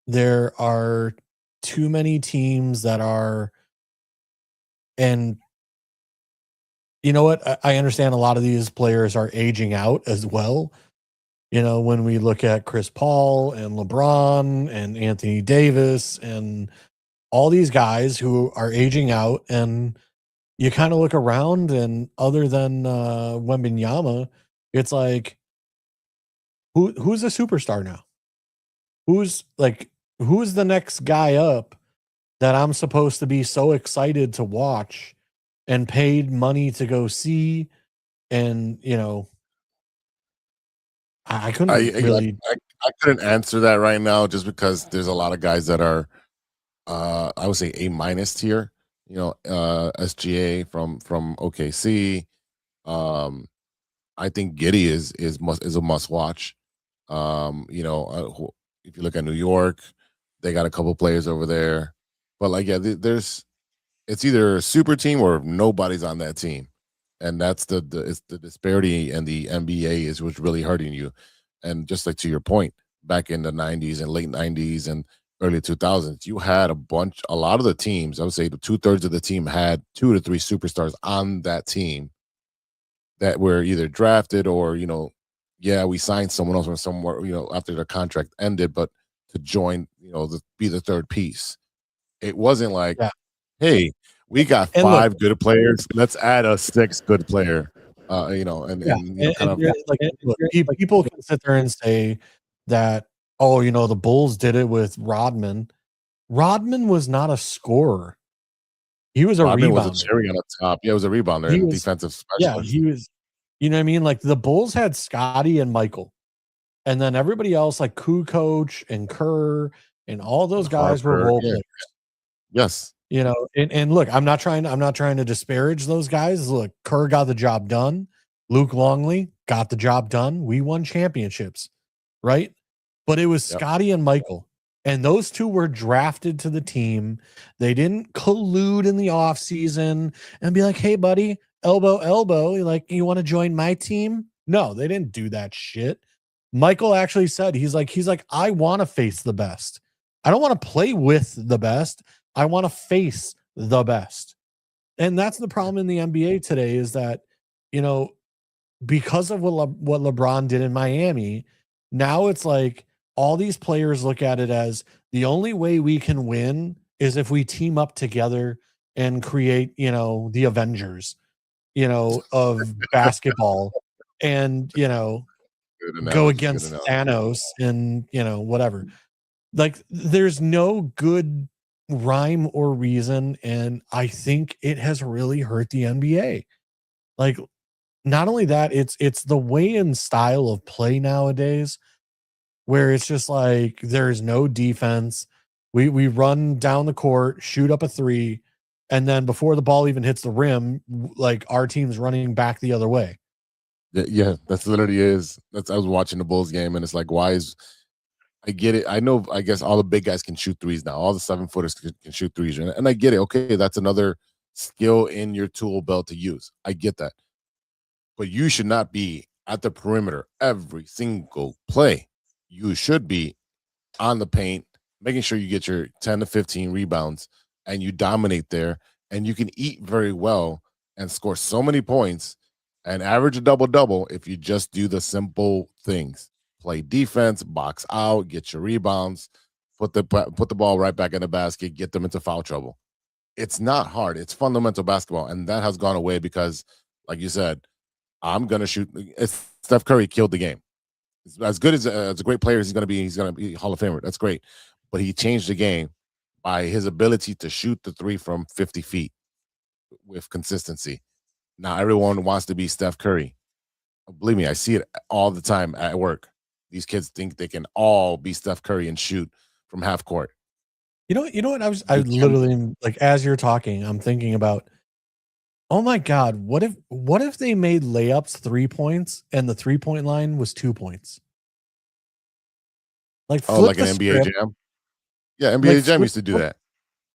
there are too many teams that are, and you know what? I understand a lot of these players are aging out as well. When we look at Chris Paul and LeBron and Anthony Davis and all these guys who are aging out, and you kind of look around, and other than Wembanyama, it's like, who's a superstar now? Who's the next guy up that I'm supposed to be so excited to watch and paid money to go see? And I couldn't I couldn't answer that right now just because there's a lot of guys that are I would say A- tier. SGA from OKC. I think Giddey is a must watch. If you look at New York, they got a couple players over there, but it's either a super team or nobody's on that team, and that's the disparity in the NBA is what's really hurting you. And just like to your point, back in the 90s and late 90s and early 2000s, you had a lot of the teams, I would say 2/3 of the team had 2 to 3 superstars on that team that were either drafted or, we signed someone else from somewhere, after their contract ended, but to join, be the third piece. It wasn't like, hey, we got 5 good players, let's add a 6th good player. People can sit there and say that, the Bulls did it with Rodman. Rodman was not a scorer. He was a rebounder. Was a cherry on the top. Yeah, it was a rebounder and defensive specialist. Yeah, he was. You know what I mean? Like the Bulls had Scotty and Michael, And then everybody else, like Kukoc and Kerr and all those guys were Harper, role yeah. players. Yes. You know, and look, I'm not trying to disparage those guys. Look, Kerr got the job done. Luke Longley got the job done. We won championships, right? But it was Yep. Scotty and Michael. And those two were drafted to the team. They didn't collude in the offseason and be like, hey, buddy, elbow. Like, you want to join my team? No, they didn't do that shit. Michael actually said, he's like, I want to face the best. I don't want to play with the best. I want to face the best. And that's the problem in the NBA today is that, you know, because of what LeBron did in Miami, now it's like all these players look at it as the only way we can win is if we team up together and create, you know, the Avengers, you know, of basketball and, you know, go against Thanos and, you know, whatever. Like, there's no good rhyme or reason, and I think it has really hurt the NBA. Like, not only that, it's the way and style of play nowadays where it's just like there's no defense. We run down the court, shoot up a three, and then before the ball even hits the rim, like our team's running back the other way. Yeah, that's literally is. I was watching the Bulls game, and it's like, why is I get it. I know, I guess all the big guys can shoot threes now. All the 7-footers can shoot threes. And I get it. Okay, that's another skill in your tool belt to use. I get that. But you should not be at the perimeter every single play. You should be on the paint, making sure you get your 10 to 15 rebounds and you dominate there. And you can eat very well and score so many points and average a double-double if you just do the simple things. Play defense, box out, get your rebounds, put the ball right back in the basket, get them into foul trouble. It's not hard. It's fundamental basketball, and that has gone away because, like you said, I'm gonna shoot. Steph Curry killed the game. As good as a great player as he's gonna be Hall of Famer. That's great, but he changed the game by his ability to shoot the three from 50 feet with consistency. Now everyone wants to be Steph Curry. Believe me, I see it all the time at work. These kids think they can all be Steph Curry and shoot from half court. You know what? I literally, like, as you're talking, I'm thinking about, oh my God, what if they made layups 3 points and the 3-point line was 2 points? Like, like an NBA Jam? Yeah, NBA Jam used to do that.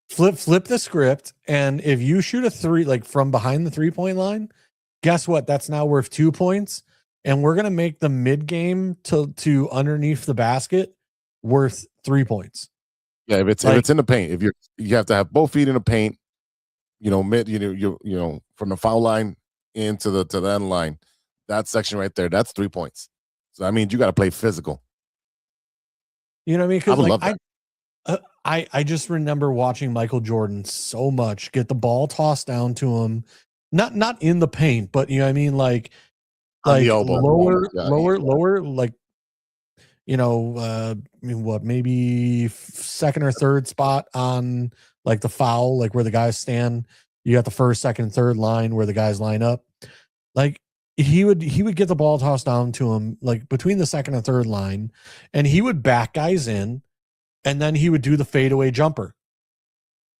Flip the script, and if you shoot a three, like from behind the 3-point line, guess what? That's now worth 2 points. And we're gonna make the mid game to underneath the basket worth 3 points. Yeah, if it's in the paint, if you have to have both feet in the paint, you know, mid, you know, from the foul line into the end line, that section right there, that's 3 points. So that means you got to play physical. You know what I mean? I would love that. I just remember watching Michael Jordan so much, get the ball tossed down to him, not in the paint, but you know what I mean, like the elbow. lower, like, you know, I mean, what, maybe second or third spot on like the foul, like where the guys stand. You got the first, second, third line where the guys line up. Like he would get the ball tossed down to him, like between the second and third line, and he would back guys in, and then he would do the fadeaway jumper,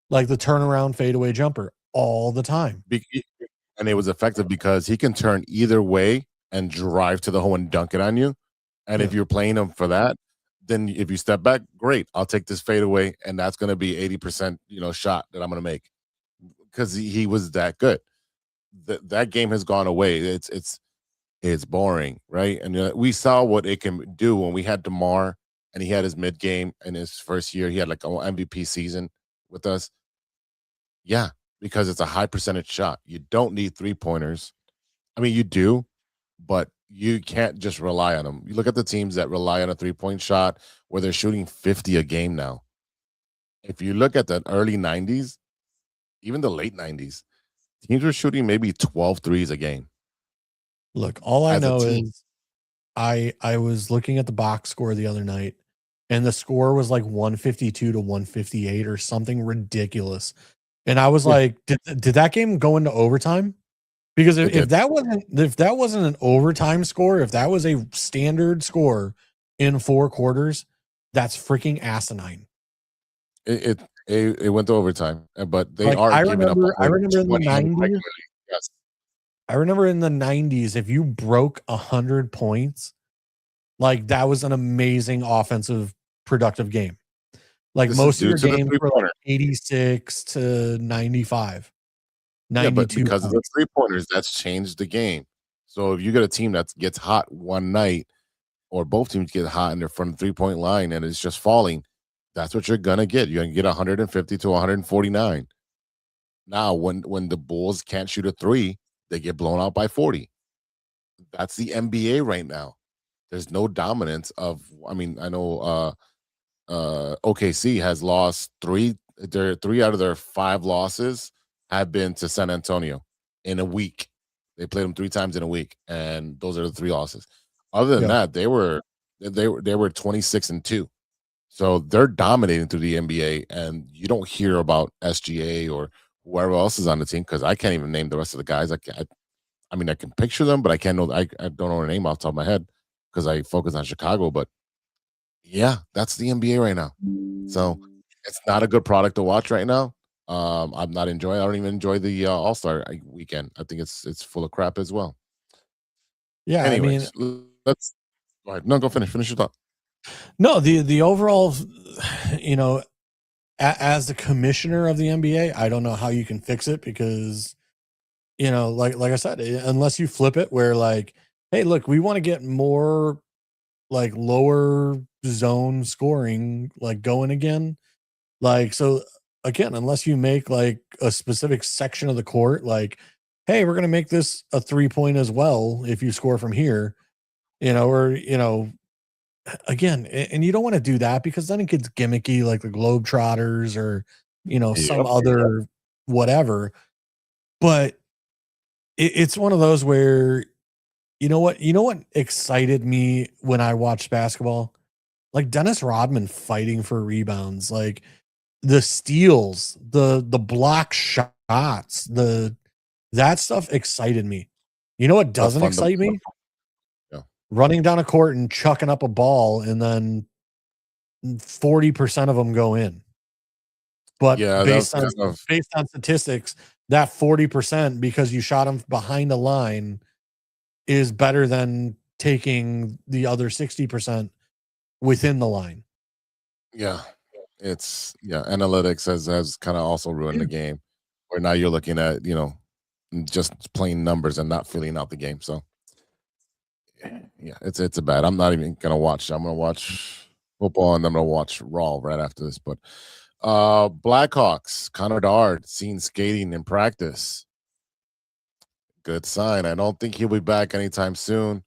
like the turnaround fadeaway jumper all the time. And it was effective because he can turn either way and drive to the hole and dunk it on you. And if you're playing him for that, then if you step back, great. I'll take this fadeaway, and that's going to be 80%, you know, shot that I'm going to make because he was that good. That game has gone away. It's boring, right? And we saw what it can do when we had DeMar and he had his mid game in his first year. He had like an MVP season with us. Yeah, because it's a high percentage shot. You don't need 3-pointers. I mean, you do, but you can't just rely on them. You look at the teams that rely on a 3-point shot where they're shooting 50 a game now. If you look at the early 90s, even the late 90s, teams were shooting maybe 12 threes a game. Look, all I know is I was looking at the box score the other night, and the score was like 152 to 158 or something ridiculous. And I was like, did that game go into overtime? Because if that wasn't an overtime score, if that was a standard score, in 4 quarters, that's freaking asinine. It went to overtime, but they Like, are I giving up. remember in the 120 90s. regularly. Yes. I remember in the 90s, if you broke 100 points, like that was an amazing offensive, productive game. Like This most is of due your to the games were like three-pointer. 86 to 95, Yeah, but 92. because of the 3-pointers, that's changed the game. So if you get a team that gets hot one night, or both teams get hot and they're from the 3-point line and it's just falling, that's what you're gonna get. You're gonna get 150 to 149. Now, when the Bulls can't shoot a 3, they get blown out by 40. That's the NBA right now. There's no dominance of. I mean, I know OKC has lost 3. Their 3 out of their 5 losses have been to San Antonio in a week. They played them 3 times in a week, and those are the 3 losses. Other than that, they were 26-2. So they're dominating through the NBA, and you don't hear about SGA or whoever else is on the team because I can't even name the rest of the guys. I can picture them, but I can't know. I don't know their name off the top of my head because I focus on Chicago. But yeah, that's the NBA right now. So it's not a good product to watch right now. I'm not enjoying. I don't even enjoy the All-Star weekend. I think it's full of crap as well. Yeah, Anyways, let's go ahead. No, go finish your thought. No, the overall, as the commissioner of the NBA, I don't know how you can fix it because, like I said, unless you flip it where like, hey, look, we want to get more like lower zone scoring like going again. Like, so again, unless you make like a specific section of the court, like, hey, we're going to make this a 3-point as well if you score from here, or, again, and you don't want to do that because then it gets gimmicky like the Globetrotters or, some other whatever. But it's one of those where, you know what excited me when I watched basketball? Like Dennis Rodman fighting for rebounds, like the steals, the block shots, that stuff excited me. You know what doesn't excite me? Running down a court and chucking up a ball and then 40% of them go in. But based on statistics, that 40% because you shot them behind the line is better than taking the other 60% within the line. Yeah. Analytics has kind of also ruined the game where now you're looking at, just plain numbers and not filling out the game. So yeah, it's a bad. I'm not even gonna watch. I'm gonna watch football and I'm gonna watch Raw right after this. But Blackhawks, Connor Dard seen skating in practice. Good sign. I don't think he'll be back anytime soon.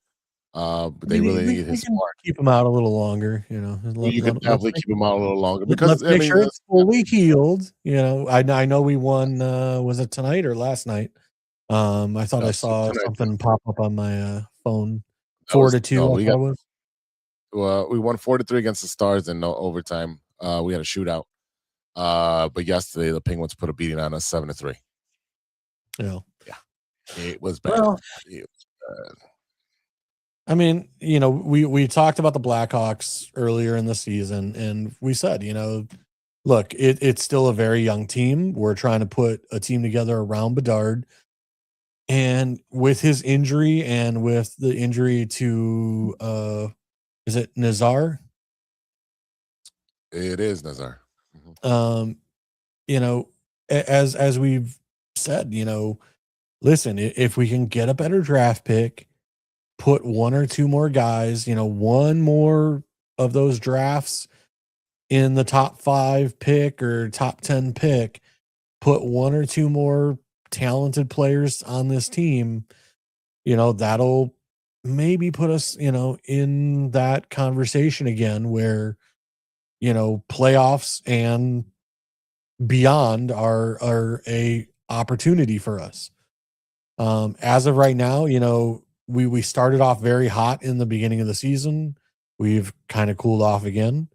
But they really need his spark. Keep him out a little longer, You can definitely keep him out a little longer because let's make sure it's fully healed. I know we won. Was it tonight or last night? I thought I saw something pop up on my phone. 4-2. We won 4-3 against the Stars in no overtime. We had a shootout. But yesterday the Penguins put a beating on us 7-3. Yeah, it was bad. It was bad. I mean, we talked about the Blackhawks earlier in the season, and we said, look, it's still a very young team. We're trying to put a team together around Bedard. And with his injury and with the injury to, is it Nazar? It is Nazar. As we've said, listen, if we can get a better draft pick, put 1 or 2 more guys, one more of those drafts in the top 5 pick or top 10 pick, put 1 or 2 more talented players on this team, that'll maybe put us, in that conversation again where, playoffs and beyond are a opportunity for us. As of right now, we started off very hot in the beginning of the season. We've kind of cooled off again.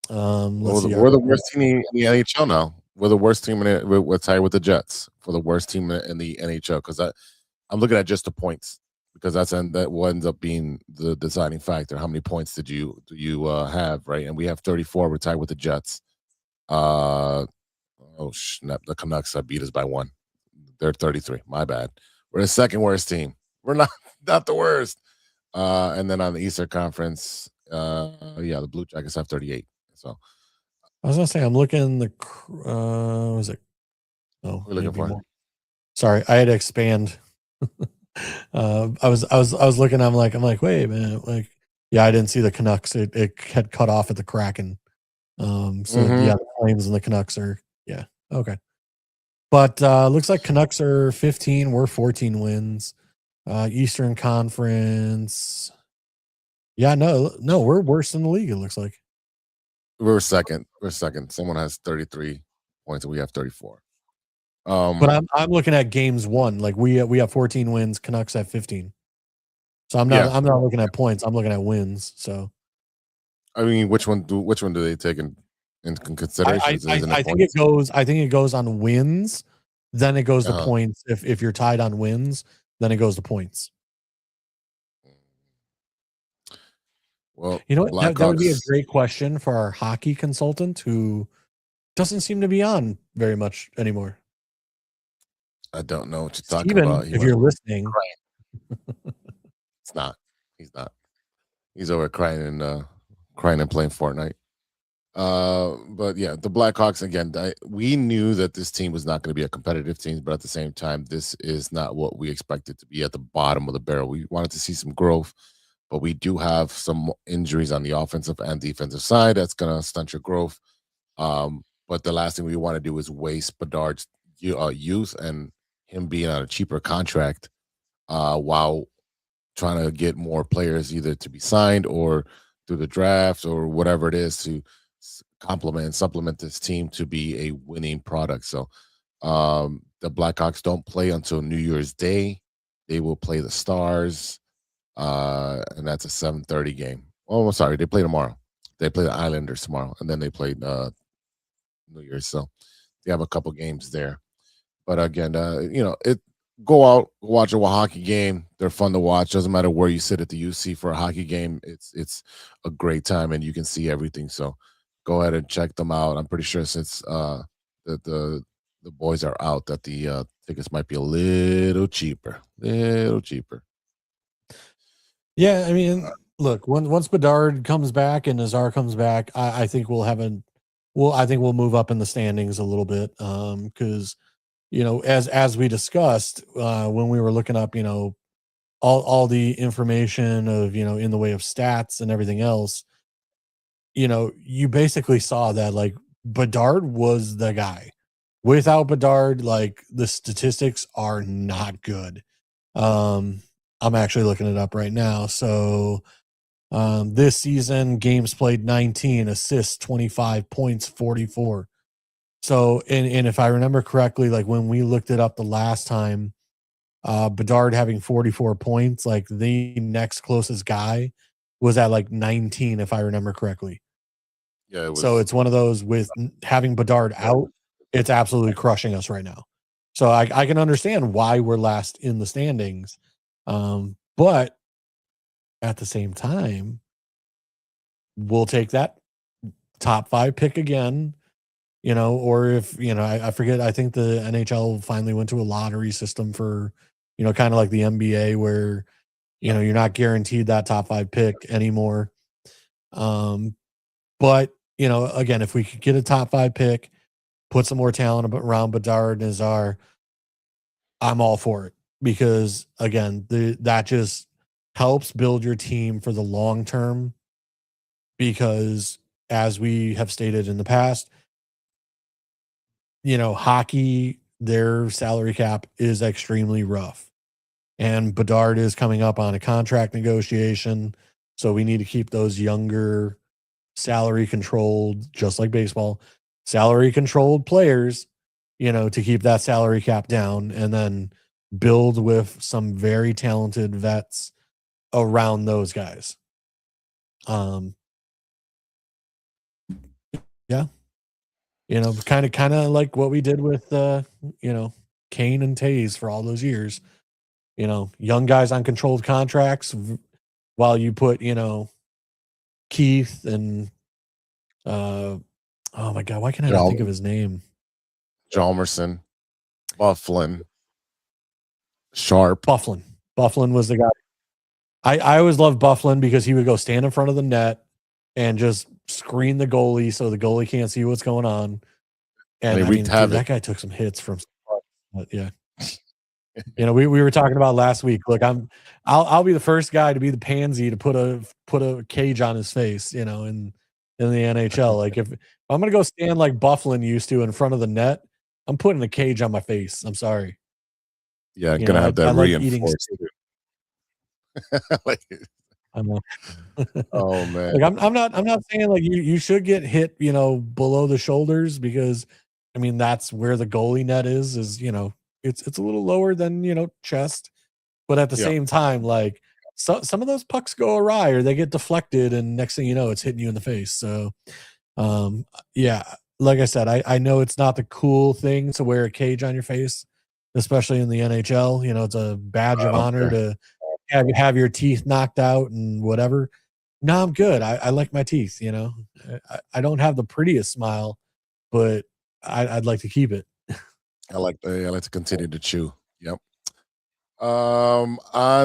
We're the worst team in the NHL now. We're the worst team we're tied with the Jets for the worst team in the NHL because I'm looking at just the points. because that what ends up being the deciding factor. How many points do you have, right? And we have 34. We're tied with the Jets. The Canucks beat us by 1. They're 33. My bad. We're the second worst team. We're not the worst. And then on the Eastern Conference, the Blue Jackets have 38. So I was gonna say I'm looking was it? Oh, we're looking for more. Sorry, I had to expand. I was looking. I'm like, wait a minute. Like, yeah, I didn't see the Canucks. It had cut off at the Kraken. The Flames and the Canucks are okay. But looks like Canucks are 15. We're 14 wins. Eastern Conference. Yeah, no, we're worse than the league. It looks like we're second. Someone has 33 points and we have 34. But I'm looking at games won. Like we have 14 wins. Canucks have 15. So I'm not looking at points. I'm looking at wins. So I mean, which one do they take in consideration? I think it goes on wins. Then it goes to points. If you're tied on wins, then it goes to points. Well, you know what? That would be a great question for our hockey consultant who doesn't seem to be on very much anymore. I don't know what you're talking Steven, about. If you're listening. It's not. He's not. He's over crying and playing Fortnite. But yeah, the Blackhawks again. We knew that this team was not going to be a competitive team, but at the same time, this is not what we expected to be at the bottom of the barrel. We wanted to see some growth, but we do have some injuries on the offensive and defensive side that's going to stunt your growth. But the last thing we want to do is waste Bedard's youth and him being on a cheaper contract while trying to get more players either to be signed or through the draft or whatever it is to complement and supplement this team to be a winning product. So the Blackhawks don't play until New Year's Day. They will play the Stars, and that's a 7:30 game. Oh, I'm sorry, they play tomorrow. They play the Islanders tomorrow, and then they play New Year's. So they have a couple games there. But again, go out, watch a hockey game. They're fun to watch. Doesn't matter where you sit at the UC for a hockey game. It's a great time, and you can see everything. So go ahead and check them out. I'm pretty sure since the boys are out, that the tickets might be a little cheaper. Yeah, I mean, look, once Bedard comes back and Nazar comes back, I think we'll move up in the standings a little bit. Because as we discussed when we were looking up, all the information of in the way of stats and everything else, you basically saw that like Bedard was the guy. Without Bedard, like the statistics are not good. I'm actually looking it up right now. So this season, games played 19, assists 25, points 44. So, and if I remember correctly, like when we looked it up the last time, Bedard having 44 points, like the next closest guy was at like 19, if I remember correctly. Yeah. So it's one of those with having Bedard out, it's absolutely crushing us right now. So I can understand why we're last in the standings. But at the same time, we'll take that top 5 pick again, or if, I forget, I think the NHL finally went to a lottery system for, kind of like the NBA where, you're not guaranteed that top 5 pick anymore. But, again, if we could get a top 5 pick, put some more talent around Bedard and Nazar, I'm all for it. Because again, that just helps build your team for the long term. Because as we have stated in the past, hockey, their salary cap is extremely rough. And Bedard is coming up on a contract negotiation. So we need to keep those younger salary controlled, just like baseball, salary controlled players, to keep that salary cap down and then build with some very talented vets around those guys. Yeah. Kind of like what we did with Kane and Taze for all those years. young guys on controlled contracts while you put, Keith and oh my God, why can I not think of his name? Jalmerson, Bufflin, Sharp. Bufflin was the guy. I always loved Bufflin because he would go stand in front of the net and just screen the goalie so the goalie can't see what's going on. And I mean, dude, that guy took some hits from, but yeah. We were talking about last week. Look, I'll be the first guy to be the pansy to put a cage on his face, in the NHL. Like if I'm gonna go stand like Bufflin used to in front of the net, I'm putting a cage on my face. I'm sorry. Yeah, I'm gonna have that reinforced. I know. Oh man. Like I'm not saying like you should get hit, below the shoulders because I mean that's where the goalie net is, it's a little lower than, chest. But at the same time, like some of those pucks go awry or they get deflected and next thing you know, it's hitting you in the face. So yeah, like I said, I know it's not the cool thing to wear a cage on your face, especially in the NHL. It's a badge of honor to have your teeth knocked out and whatever. No, I'm good. I like my teeth, I don't have the prettiest smile, but I'd like to keep it. I like to continue to chew. Yep. On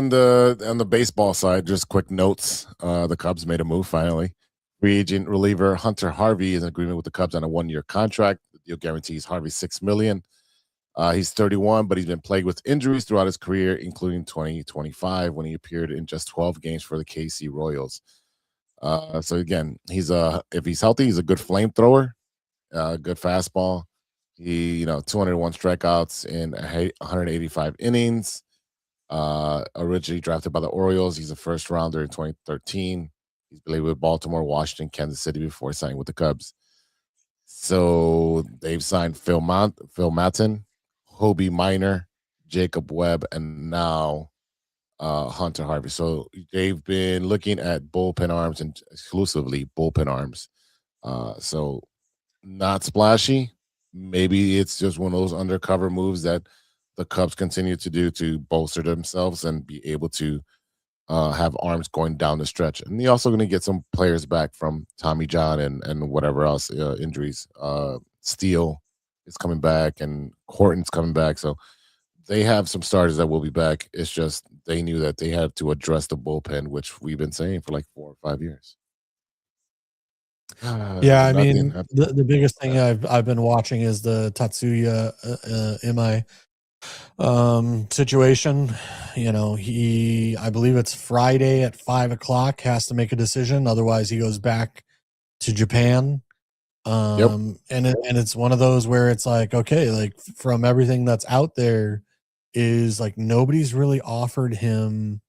the baseball side, just quick notes. The Cubs made a move finally. Free agent reliever Hunter Harvey is in agreement with the Cubs on a 1-year contract. The deal guarantees Harvey $6 million. He's 31, but he's been plagued with injuries throughout his career, including 2025 when he appeared in just 12 games for the KC Royals. So again, if he's healthy, he's a good flamethrower, good fastball. He, 201 strikeouts in 185 innings. Originally drafted by the Orioles, he's a first rounder in 2013. He's played with Baltimore, Washington, Kansas City before signing with the Cubs. So they've signed Phil Maton, Hobie Minor, Jacob Webb, and now Hunter Harvey. So they've been looking at bullpen arms and exclusively bullpen arms. So not splashy. Maybe it's just one of those undercover moves that the Cubs continue to do to bolster themselves and be able to have arms going down the stretch. And they're also going to get some players back from Tommy John and whatever else injuries. Steele is coming back and Horton's coming back. So they have some starters that will be back. It's just they knew that they had to address the bullpen, which we've been saying for like 4 or 5 years. Yeah, I mean, the biggest thing I've been watching is the Tatsuya situation. I believe it's Friday at 5:00 has to make a decision. Otherwise, he goes back to Japan. And it's one of those where it's like, okay, like from everything that's out there, is like nobody's really offered him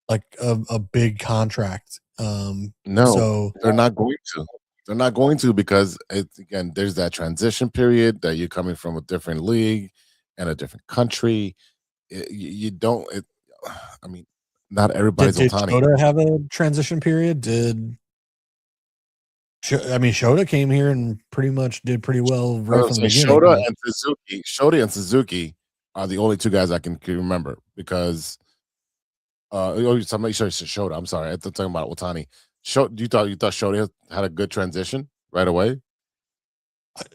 like a big contract. No, so they're not going to. They're not going to because again, there's that transition period that you're coming from a different league and a different country. You don't. I mean, not everybody's did Ohtani. Shota have a transition period? Shota came here and pretty much did pretty well right from the beginning. Shota and Suzuki are the only 2 guys I can remember because. Somebody Shota. I'm sorry, I'm talking about Ohtani. You thought Shota had a good transition right away?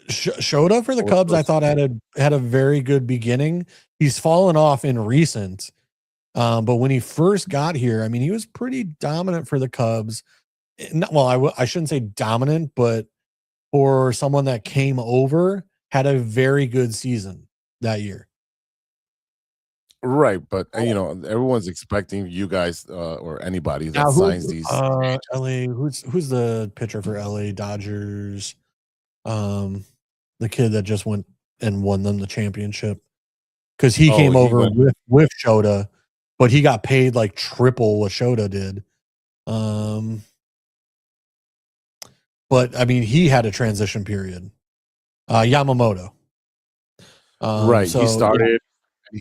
Shota for the Cubs, I thought had a very good beginning. He's fallen off in recent, but when he first got here, I mean, he was pretty dominant for the Cubs. I shouldn't say dominant, but for someone that came over, had a very good season that year. Right, but everyone's expecting you guys or anybody that signs these. LA, who's the pitcher for LA Dodgers? The kid that just went and won them the championship because he came over with Shota, but he got paid like triple what Shota did. But I mean, he had a transition period. Yamamoto, right? So, he started. Yeah.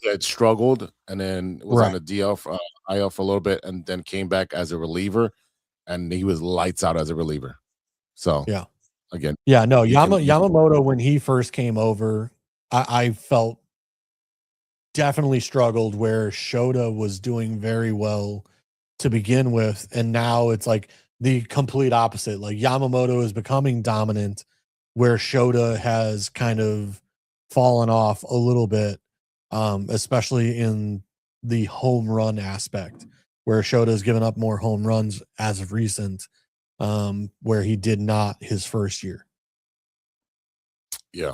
He had struggled and then was on the DL for IL for a little bit and then came back as a reliever and he was lights out as a reliever. So again. Yeah, no, Yamamoto when he first came over, I felt definitely struggled where Shota was doing very well to begin with, and now it's like the complete opposite. Like Yamamoto is becoming dominant, where Shota has kind of fallen off a little bit, especially in the home run aspect, where Shota has given up more home runs as of recent, where he did not his first year. Yeah.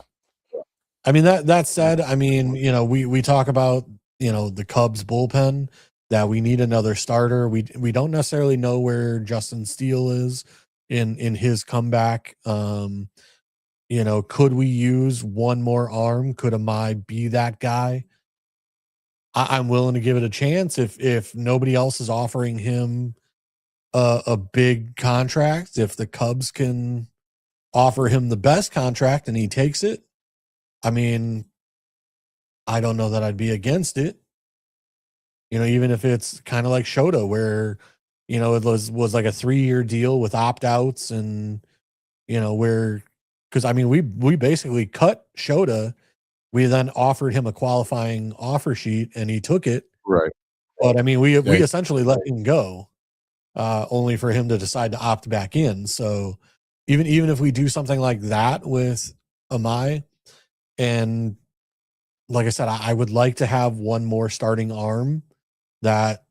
I mean, that said, I mean, we talk about, the Cubs bullpen, that we need another starter. We don't necessarily know where Justin Steele is in his comeback. Could we use one more arm? Could Amai be that guy? I'm willing to give it a chance if nobody else is offering him a big contract. If the Cubs can offer him the best contract and he takes it, I mean, I don't know that I'd be against it. Even if it's kind of like Shota, where, it was like a 3-year deal with opt-outs, and, because I mean, we basically cut Shota. We then offered him a qualifying offer sheet and he took it. Right. But I mean, we essentially let him go, only for him to decide to opt back in. So even if we do something like that with Amai, and like I said, I would like to have one more starting arm that,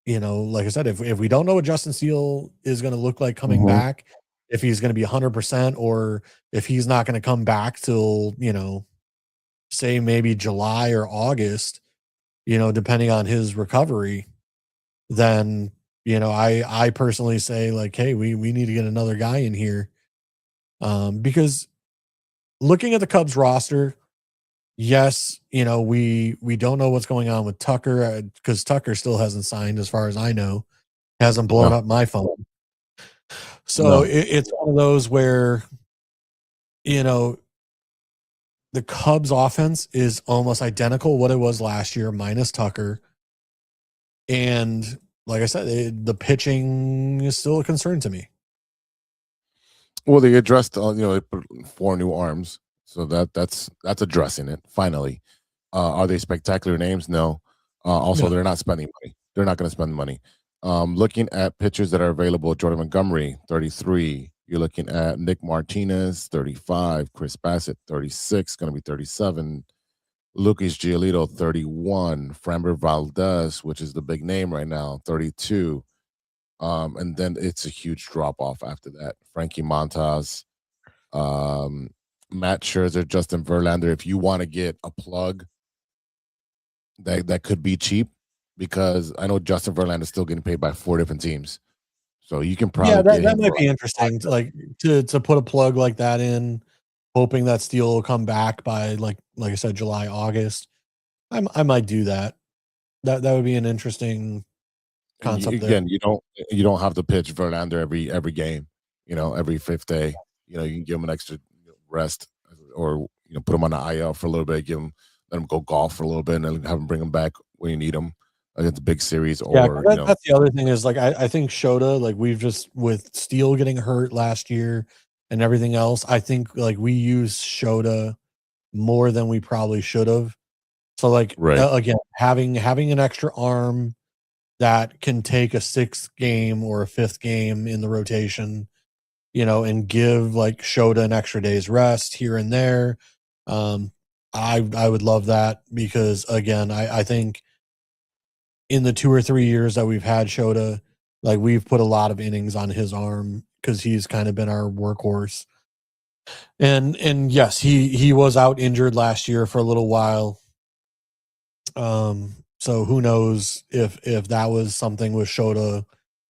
like I said, if we don't know what Justin Steele is going to look like coming back, if he's going to be 100%, or if he's not going to come back till, say maybe July or August, depending on his recovery, then, I personally say, like, hey, we need to get another guy in here. Because looking at the Cubs roster, yes, we don't know what's going on with Tucker, because Tucker still hasn't signed, as far as I know, hasn't blown up my phone. So it's one of those where, the Cubs offense is almost identical what it was last year, minus Tucker. And like I said, the pitching is still a concern to me. Well, they addressed, they put 4 new arms. So that's addressing it finally. Are they spectacular names? No. Also, they're not spending money. They're not going to spend money. Looking at pitchers that are available, Jordan Montgomery, 33. You're looking at Nick Martinez, 35. Chris Bassett, 36. Going to be 37. Lucas Giolito, 31. Framber Valdez, which is the big name right now, 32. And then it's a huge drop off after that. Frankie Montas, Matt Scherzer, Justin Verlander. If you want to get a plug that could be cheap, because I know Justin Verlander is still getting paid by 4 different teams, so you can probably that might be interesting to put a plug like that in, hoping that Steele will come back by like I said, July, August. I might do that. That would be an interesting concept. Again, you don't have to pitch Verlander every game. Every 5th day. You can give him an extra rest, or put him on the IL for a little bit, let him go golf for a little bit, and then have him bring him back when you need him against a big series. Or that's the other thing is, like, I think Shota, like, we've just, with Steele getting hurt last year and everything else, I think like we use Shota more than we probably should have. So like again, having an extra arm that can take a 6th game or a 5th game in the rotation, and give like Shota an extra day's rest here and there. I would love that, because again, I think in the 2 or 3 years that we've had Shota, like, we've put a lot of innings on his arm, because he's kind of been our workhorse. And yes, he was out injured last year for a little while. So who knows if that was something with Shota,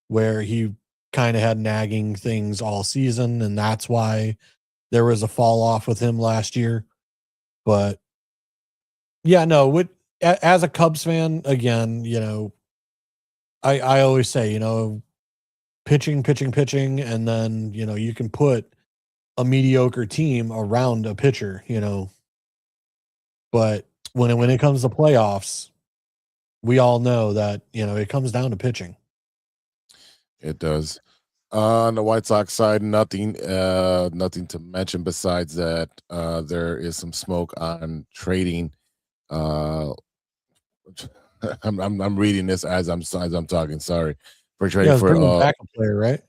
where he kind of had nagging things all season, and that's why there was a fall off with him last year. But yeah, no, as a Cubs fan, again, I always say, pitching, and then, you can put a mediocre team around a pitcher, but when it comes to playoffs, we all know that, it comes down to pitching. It does. On the White Sox side, nothing to mention besides that there is some smoke on trading I'm reading this as I'm talking. Sorry for Yeah, trading it's bringing for back a player, right?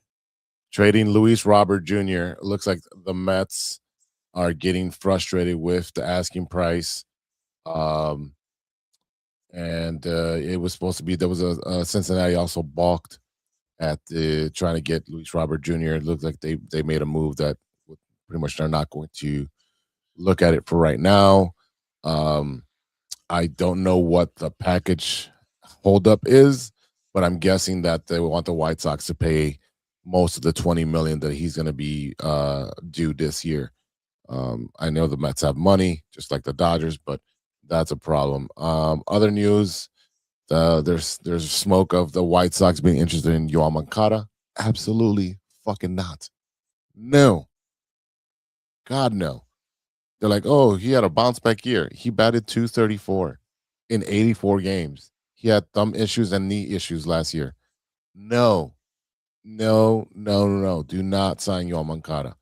trading Luis Robert Jr. It looks like the Mets are getting frustrated with the asking price. Um, and it was supposed to be there was a Cincinnati also balked at the trying to get Luis Robert Jr. It looks like they made a move that pretty much they're not going to look at it for right now. I don't know what the package holdup is, but I'm guessing that they want the White Sox to pay most of the $20 million that he's going to be due this year. I know the Mets have money, just like the Dodgers, but that's a problem. Other news: there's smoke of the White Sox being interested in Yoan Moncada. Absolutely fucking not. No. God no. They're like, oh, he had a bounce back year. He batted .234 in 84 games. He had thumb issues and knee issues last year. No. Do not sign Yoan Moncada.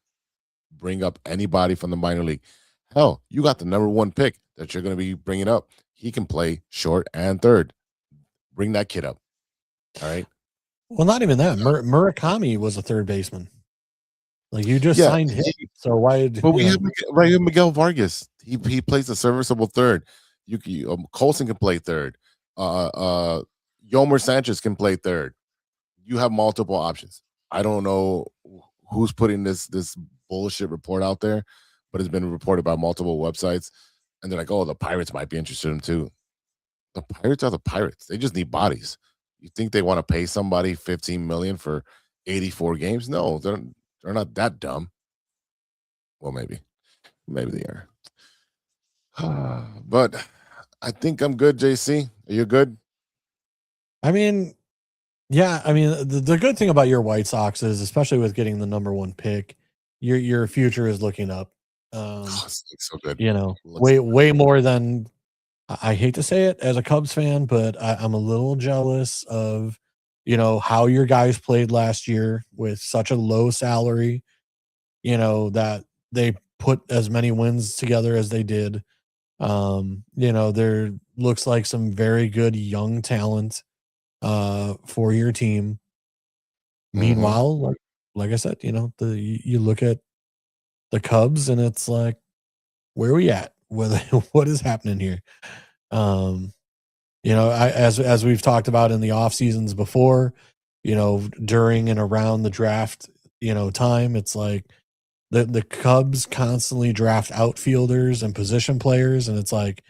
Bring up anybody from the minor league. Hell, you got the number 1 pick that you're going to be bringing up. He can play short and third. Bring that kid up. All right. Well, not even that. Murakami was a third baseman. Like you just signed him, so why? But we have Miguel Vargas. He plays a serviceable third. Colson can play third. Yomer Sanchez can play third. You have multiple options. I don't know who's putting this bullshit report out there, but it's been reported by multiple websites, and they're like, "Oh, the Pirates might be interested in him too." The Pirates are the Pirates. They just need bodies. You think they want to pay somebody $15 million for 84 games? No, they're not that dumb. Well, maybe they are. But I think I'm good, JC. Are you good? I mean, yeah. I mean, the good thing about your White Sox is, especially with getting the number 1 pick, your future is looking up. It looks so good. You know, way more than I hate to say it as a Cubs fan, but I'm a little jealous of, how your guys played last year with such a low salary, that they put as many wins together as they did. There looks like some very good young talent for your team. Meanwhile, like I said, you look at the Cubs and it's like, where are we at? What is happening here? As we've talked about in the off seasons before, during and around the draft, time, it's like the Cubs constantly draft outfielders and position players, and it's like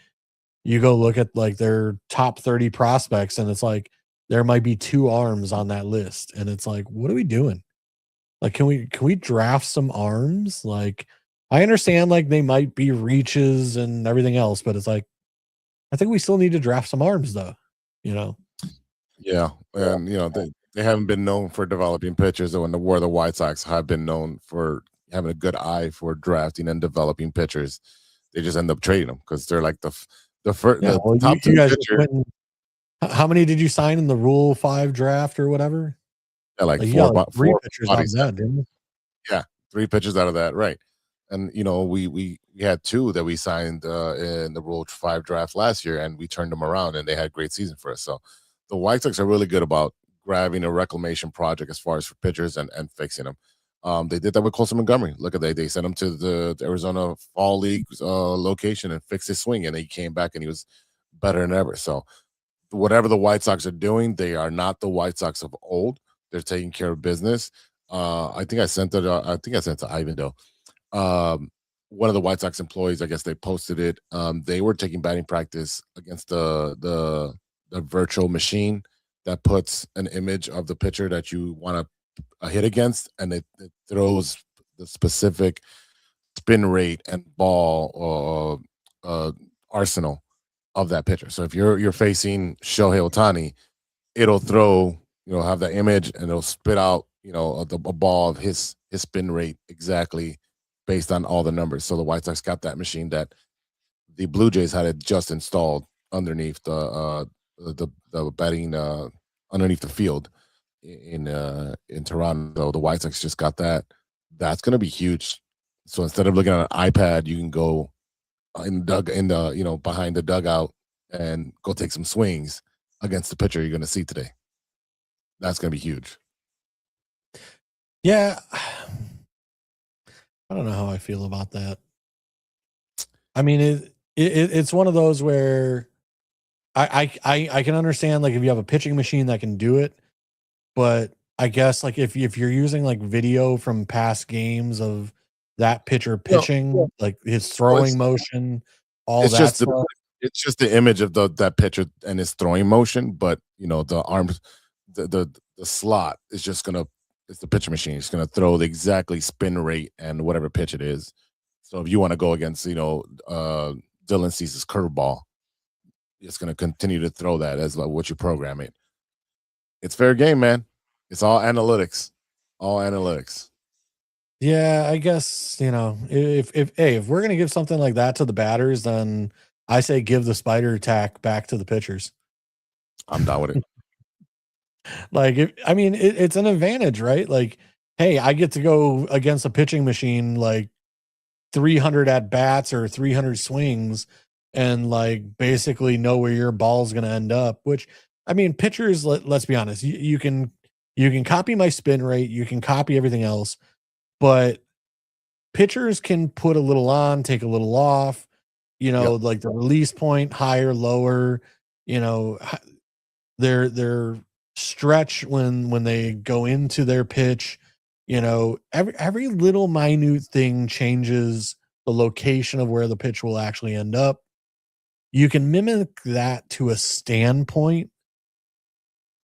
you go look at like their top 30 prospects, and it's like there might be 2 arms on that list, and it's like, what are we doing? Like, can we draft some arms? Like, I understand like they might be reaches and everything else, but it's like I think we still need to draft some arms, though. Yeah, and they haven't been known for developing pitchers, where the White Sox have been known for having a good eye for drafting and developing pitchers. They just end up trading them because they're like the first top 2 pitcher. How many did you sign in the Rule 5 draft or whatever? Yeah, like three pitchers out of that, didn't you? Yeah, 3 pitchers out of that, right? And we had 2 that we signed in the Rule 5 draft last year, and we turned them around, and they had a great season for us. So the White Sox are really good about grabbing a reclamation project as far as for pitchers and fixing them. They did that with Colson Montgomery. Look at that. They sent him to the Arizona Fall League location and fixed his swing, and he came back and he was better than ever. So whatever the White Sox are doing, they are not the White Sox of old. They're taking care of business. I think I sent it to Ivan though. One of the White Sox employees, I guess they posted it. They were taking batting practice against the virtual machine that puts an image of the pitcher that you want to hit against, and it throws the specific spin rate and ball arsenal of that pitcher. So if you're facing Shohei Ohtani, it'll throw, have that image, and it'll spit out, a ball of his spin rate exactly based on all the numbers. So the White Sox got that machine that the Blue Jays had it just installed underneath the batting underneath the field in Toronto. The White Sox just got that. That's going to be huge. So instead of looking at an iPad, you can go behind the dugout and go take some swings against the pitcher you're going to see today. That's going to be huge. Yeah. I don't know how I feel about that. I mean, it's one of those where I can understand, like, if you have a pitching machine that can do it, but I guess, like, if you're using like video from past games of that pitcher pitching, like his throwing motion, all It's that just stuff. it's just the image of that pitcher and his throwing motion, but the arms, the slot is just gonna. It's the pitcher machine. It's gonna throw the exactly spin rate and whatever pitch it is. So if you want to go against Dylan Cease's curveball, it's gonna continue to throw that as like what you program it. It's fair game, man. It's all analytics. All analytics. Yeah, I guess, if we're gonna give something like that to the batters, then I say give the spider attack back to the pitchers. I'm down with it. Like, it's an advantage, right? Like, hey, I get to go against a pitching machine like 300 at bats or 300 swings, and like basically know where your ball's going to end up. Which, I mean, pitchers, let's be honest, you can copy my spin rate, you can copy everything else, but pitchers can put a little on, take a little off. Yep. Like the release point, higher, lower. Their stretch when they go into their pitch. Every little minute thing changes the location of where the pitch will actually end up. You can mimic that to a standpoint,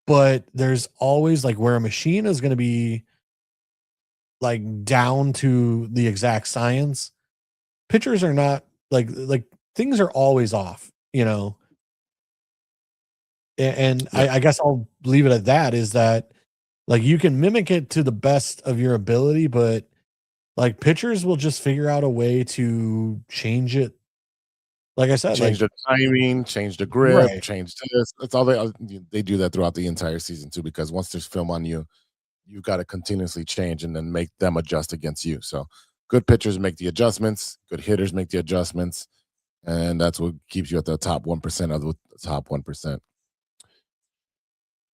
but there's always, like, where a machine is going to be like down to the exact science. Pitchers are not like things are always off, and I guess I'll leave it at that, is that, like, you can mimic it to the best of your ability, but like pitchers will just figure out a way to change it. Like I said, Change the timing, change the grip, Right. change this. That's all they do that throughout the entire season too, because once there's film on you, you've got to continuously change and then make them adjust against you. So good pitchers make the adjustments, good hitters make the adjustments, and that's what keeps you at the top 1% of the top 1%.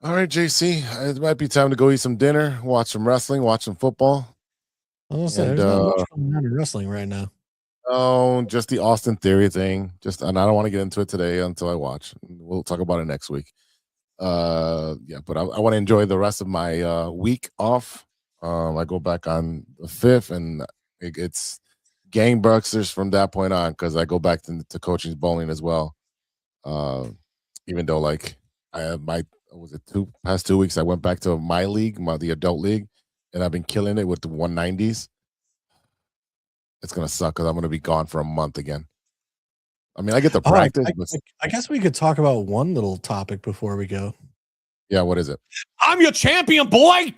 All right, JC, it might be time to go eat some dinner, watch some wrestling, watch some football. I was gonna say, And, there's not much going on in wrestling right now. Oh, just the Austin Theory thing. And I don't want to get into it today until I watch. We'll talk about it next week. Yeah, but I want to enjoy the rest of my week off. I go back on the 5th, and it's gangbusters from that point on, because I go back to coaching bowling as well. Even though, like, I have past 2 weeks I went back to my league, the adult league, and I've been killing it with the 190s. It's gonna suck because I'm gonna be gone for a month again. I mean, I get the practice, but I guess we could talk about one little topic before we go. yeah, what is it? I'm your champion, boy.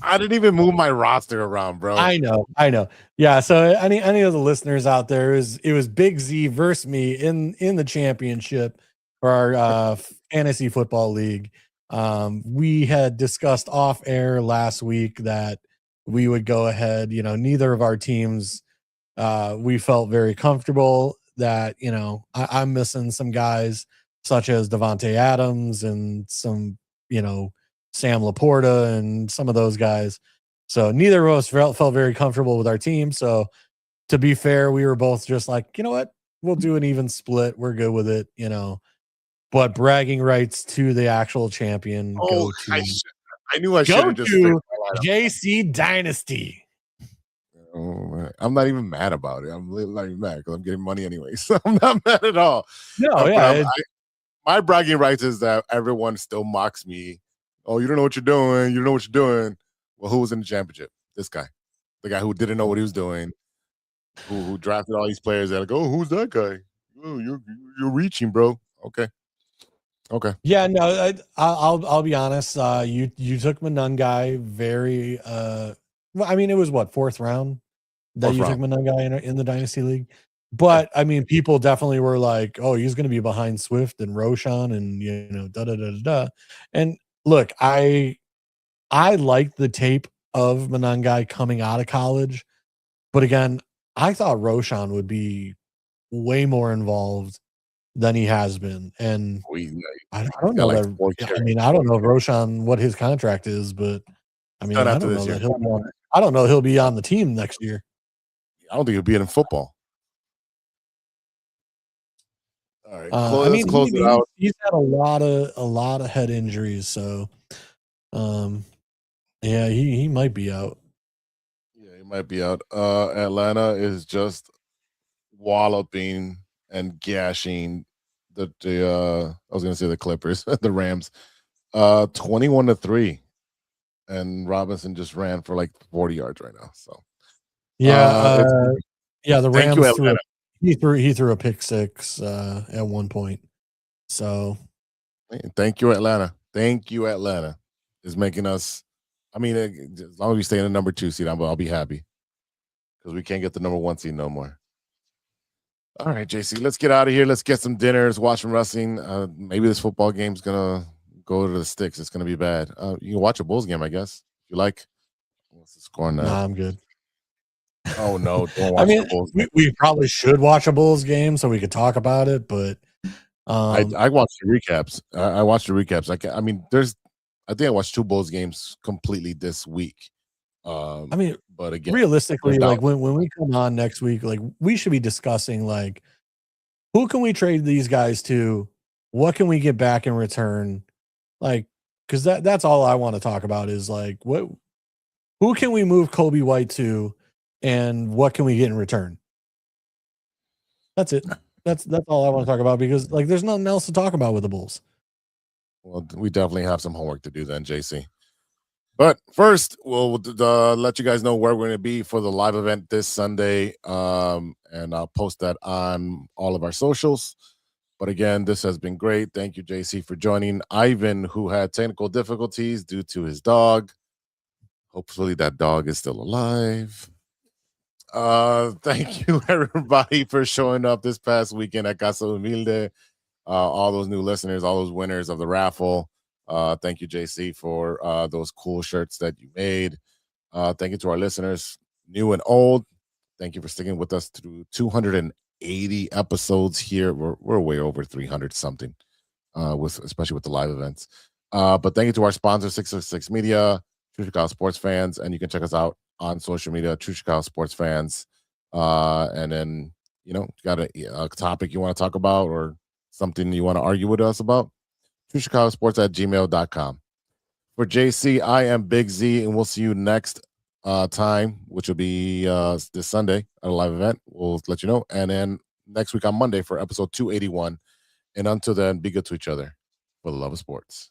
I didn't even move my roster around, bro. I know. Yeah. So any of the listeners out there, it was Big Z versus me in the championship for our fantasy football league. We had discussed off air last week that we would go ahead. Neither of our teams, we felt very comfortable that, I'm missing some guys such as Devontae Adams and some, Sam Laporta and some of those guys. So neither of us felt very comfortable with our team. So to be fair, we were both just like, you know what, we'll do an even split. We're good with it, but bragging rights to the actual champion. I knew I should have just JC Dynasty. Oh, I'm not even mad about it. I'm not even mad because I'm getting money anyway. So I'm not mad at all. No, yeah. My bragging rights is that everyone still mocks me. Oh, you don't know what you're doing. You don't know what you're doing. Well, who was in the championship? This guy. The guy who didn't know what he was doing. Who drafted all these players. They're like, oh, who's that guy? Oh, you're reaching, bro. Okay. Yeah, no, I'll be honest. You took Manungai very. I mean, it was what, 4th round that you took Manungai in the Dynasty League. But I mean, people definitely were like, "Oh, he's going to be behind Swift and Roshan and da da da da." And look, I liked the tape of Manungai coming out of college, but again, I thought Roshan would be way more involved than he has been. And We I don't got know like that. 4 I carries. mean, I don't know Roshan what his contract is, but I mean, Done I after don't this know year. that he'll be on. I don't know he'll be on the team next year. I don't think he'll be in football. All right, I let's mean, close it out. he's had a lot of head injuries, so yeah, he might be out. Yeah, he might be out. Atlanta is just walloping and gashing the I was gonna say the Clippers, the Rams, 21-3, and Robinson just ran for like 40 yards right now. So Yeah, yeah, the thank you, Rams Atlanta. he threw a pick six at one point. So Thank you, Atlanta. Thank you, Atlanta. Is making us. I mean, as long as we stay in the number 2 seed, I'll be happy because we can't get the number 1 seed no more. All right, JC, let's get out of here. Let's get some dinners, watch some wrestling. Maybe this football game's gonna go to the sticks. It's gonna be bad. You can watch a Bulls game, I guess, if you like. What's the score now? nah, I'm good. Oh no, don't I watch mean, the Bulls game. we probably should watch a Bulls game so we could talk about it, but I watched the recaps. I watched the recaps. I mean, I think I watched 2 Bulls games completely this week. I mean, but again, realistically, they're like down. when we come on next week, like we should be discussing like who can we trade these guys to? What can we get back in return? Like, because that's all I want to talk about is like who can we move Kobe White to, and what can we get in return? That's it. That's all I want to talk about because like there's nothing else to talk about with the Bulls. Well, we definitely have some homework to do then, JC. But first, we'll let you guys know where we're going to be for the live event this Sunday, and I'll post that on all of our socials. But again, this has been great. Thank you, JC, for joining. Ivan, who had technical difficulties due to his dog. Hopefully that dog is still alive. Thank you, everybody, for showing up this past weekend at Casa Humilde. All those new listeners, all those winners of the raffle. Thank you, JC, for those cool shirts that you made. Thank you to our listeners, new and old. Thank you for sticking with us through 280 episodes here. We're way over 300 something, especially with the live events. But thank you to our sponsor, 606 Media, True Chicago Sports Fans, and you can check us out on social media, True Chicago Sports Fans. And then, you got a topic you want to talk about or something you want to argue with us about, TrueChicagoSports@gmail.com. For JC, I am Big Z, and we'll see you next time, which will be this Sunday at a live event. We'll let you know. And then next week on Monday for episode 281. And until then, be good to each other for the love of sports.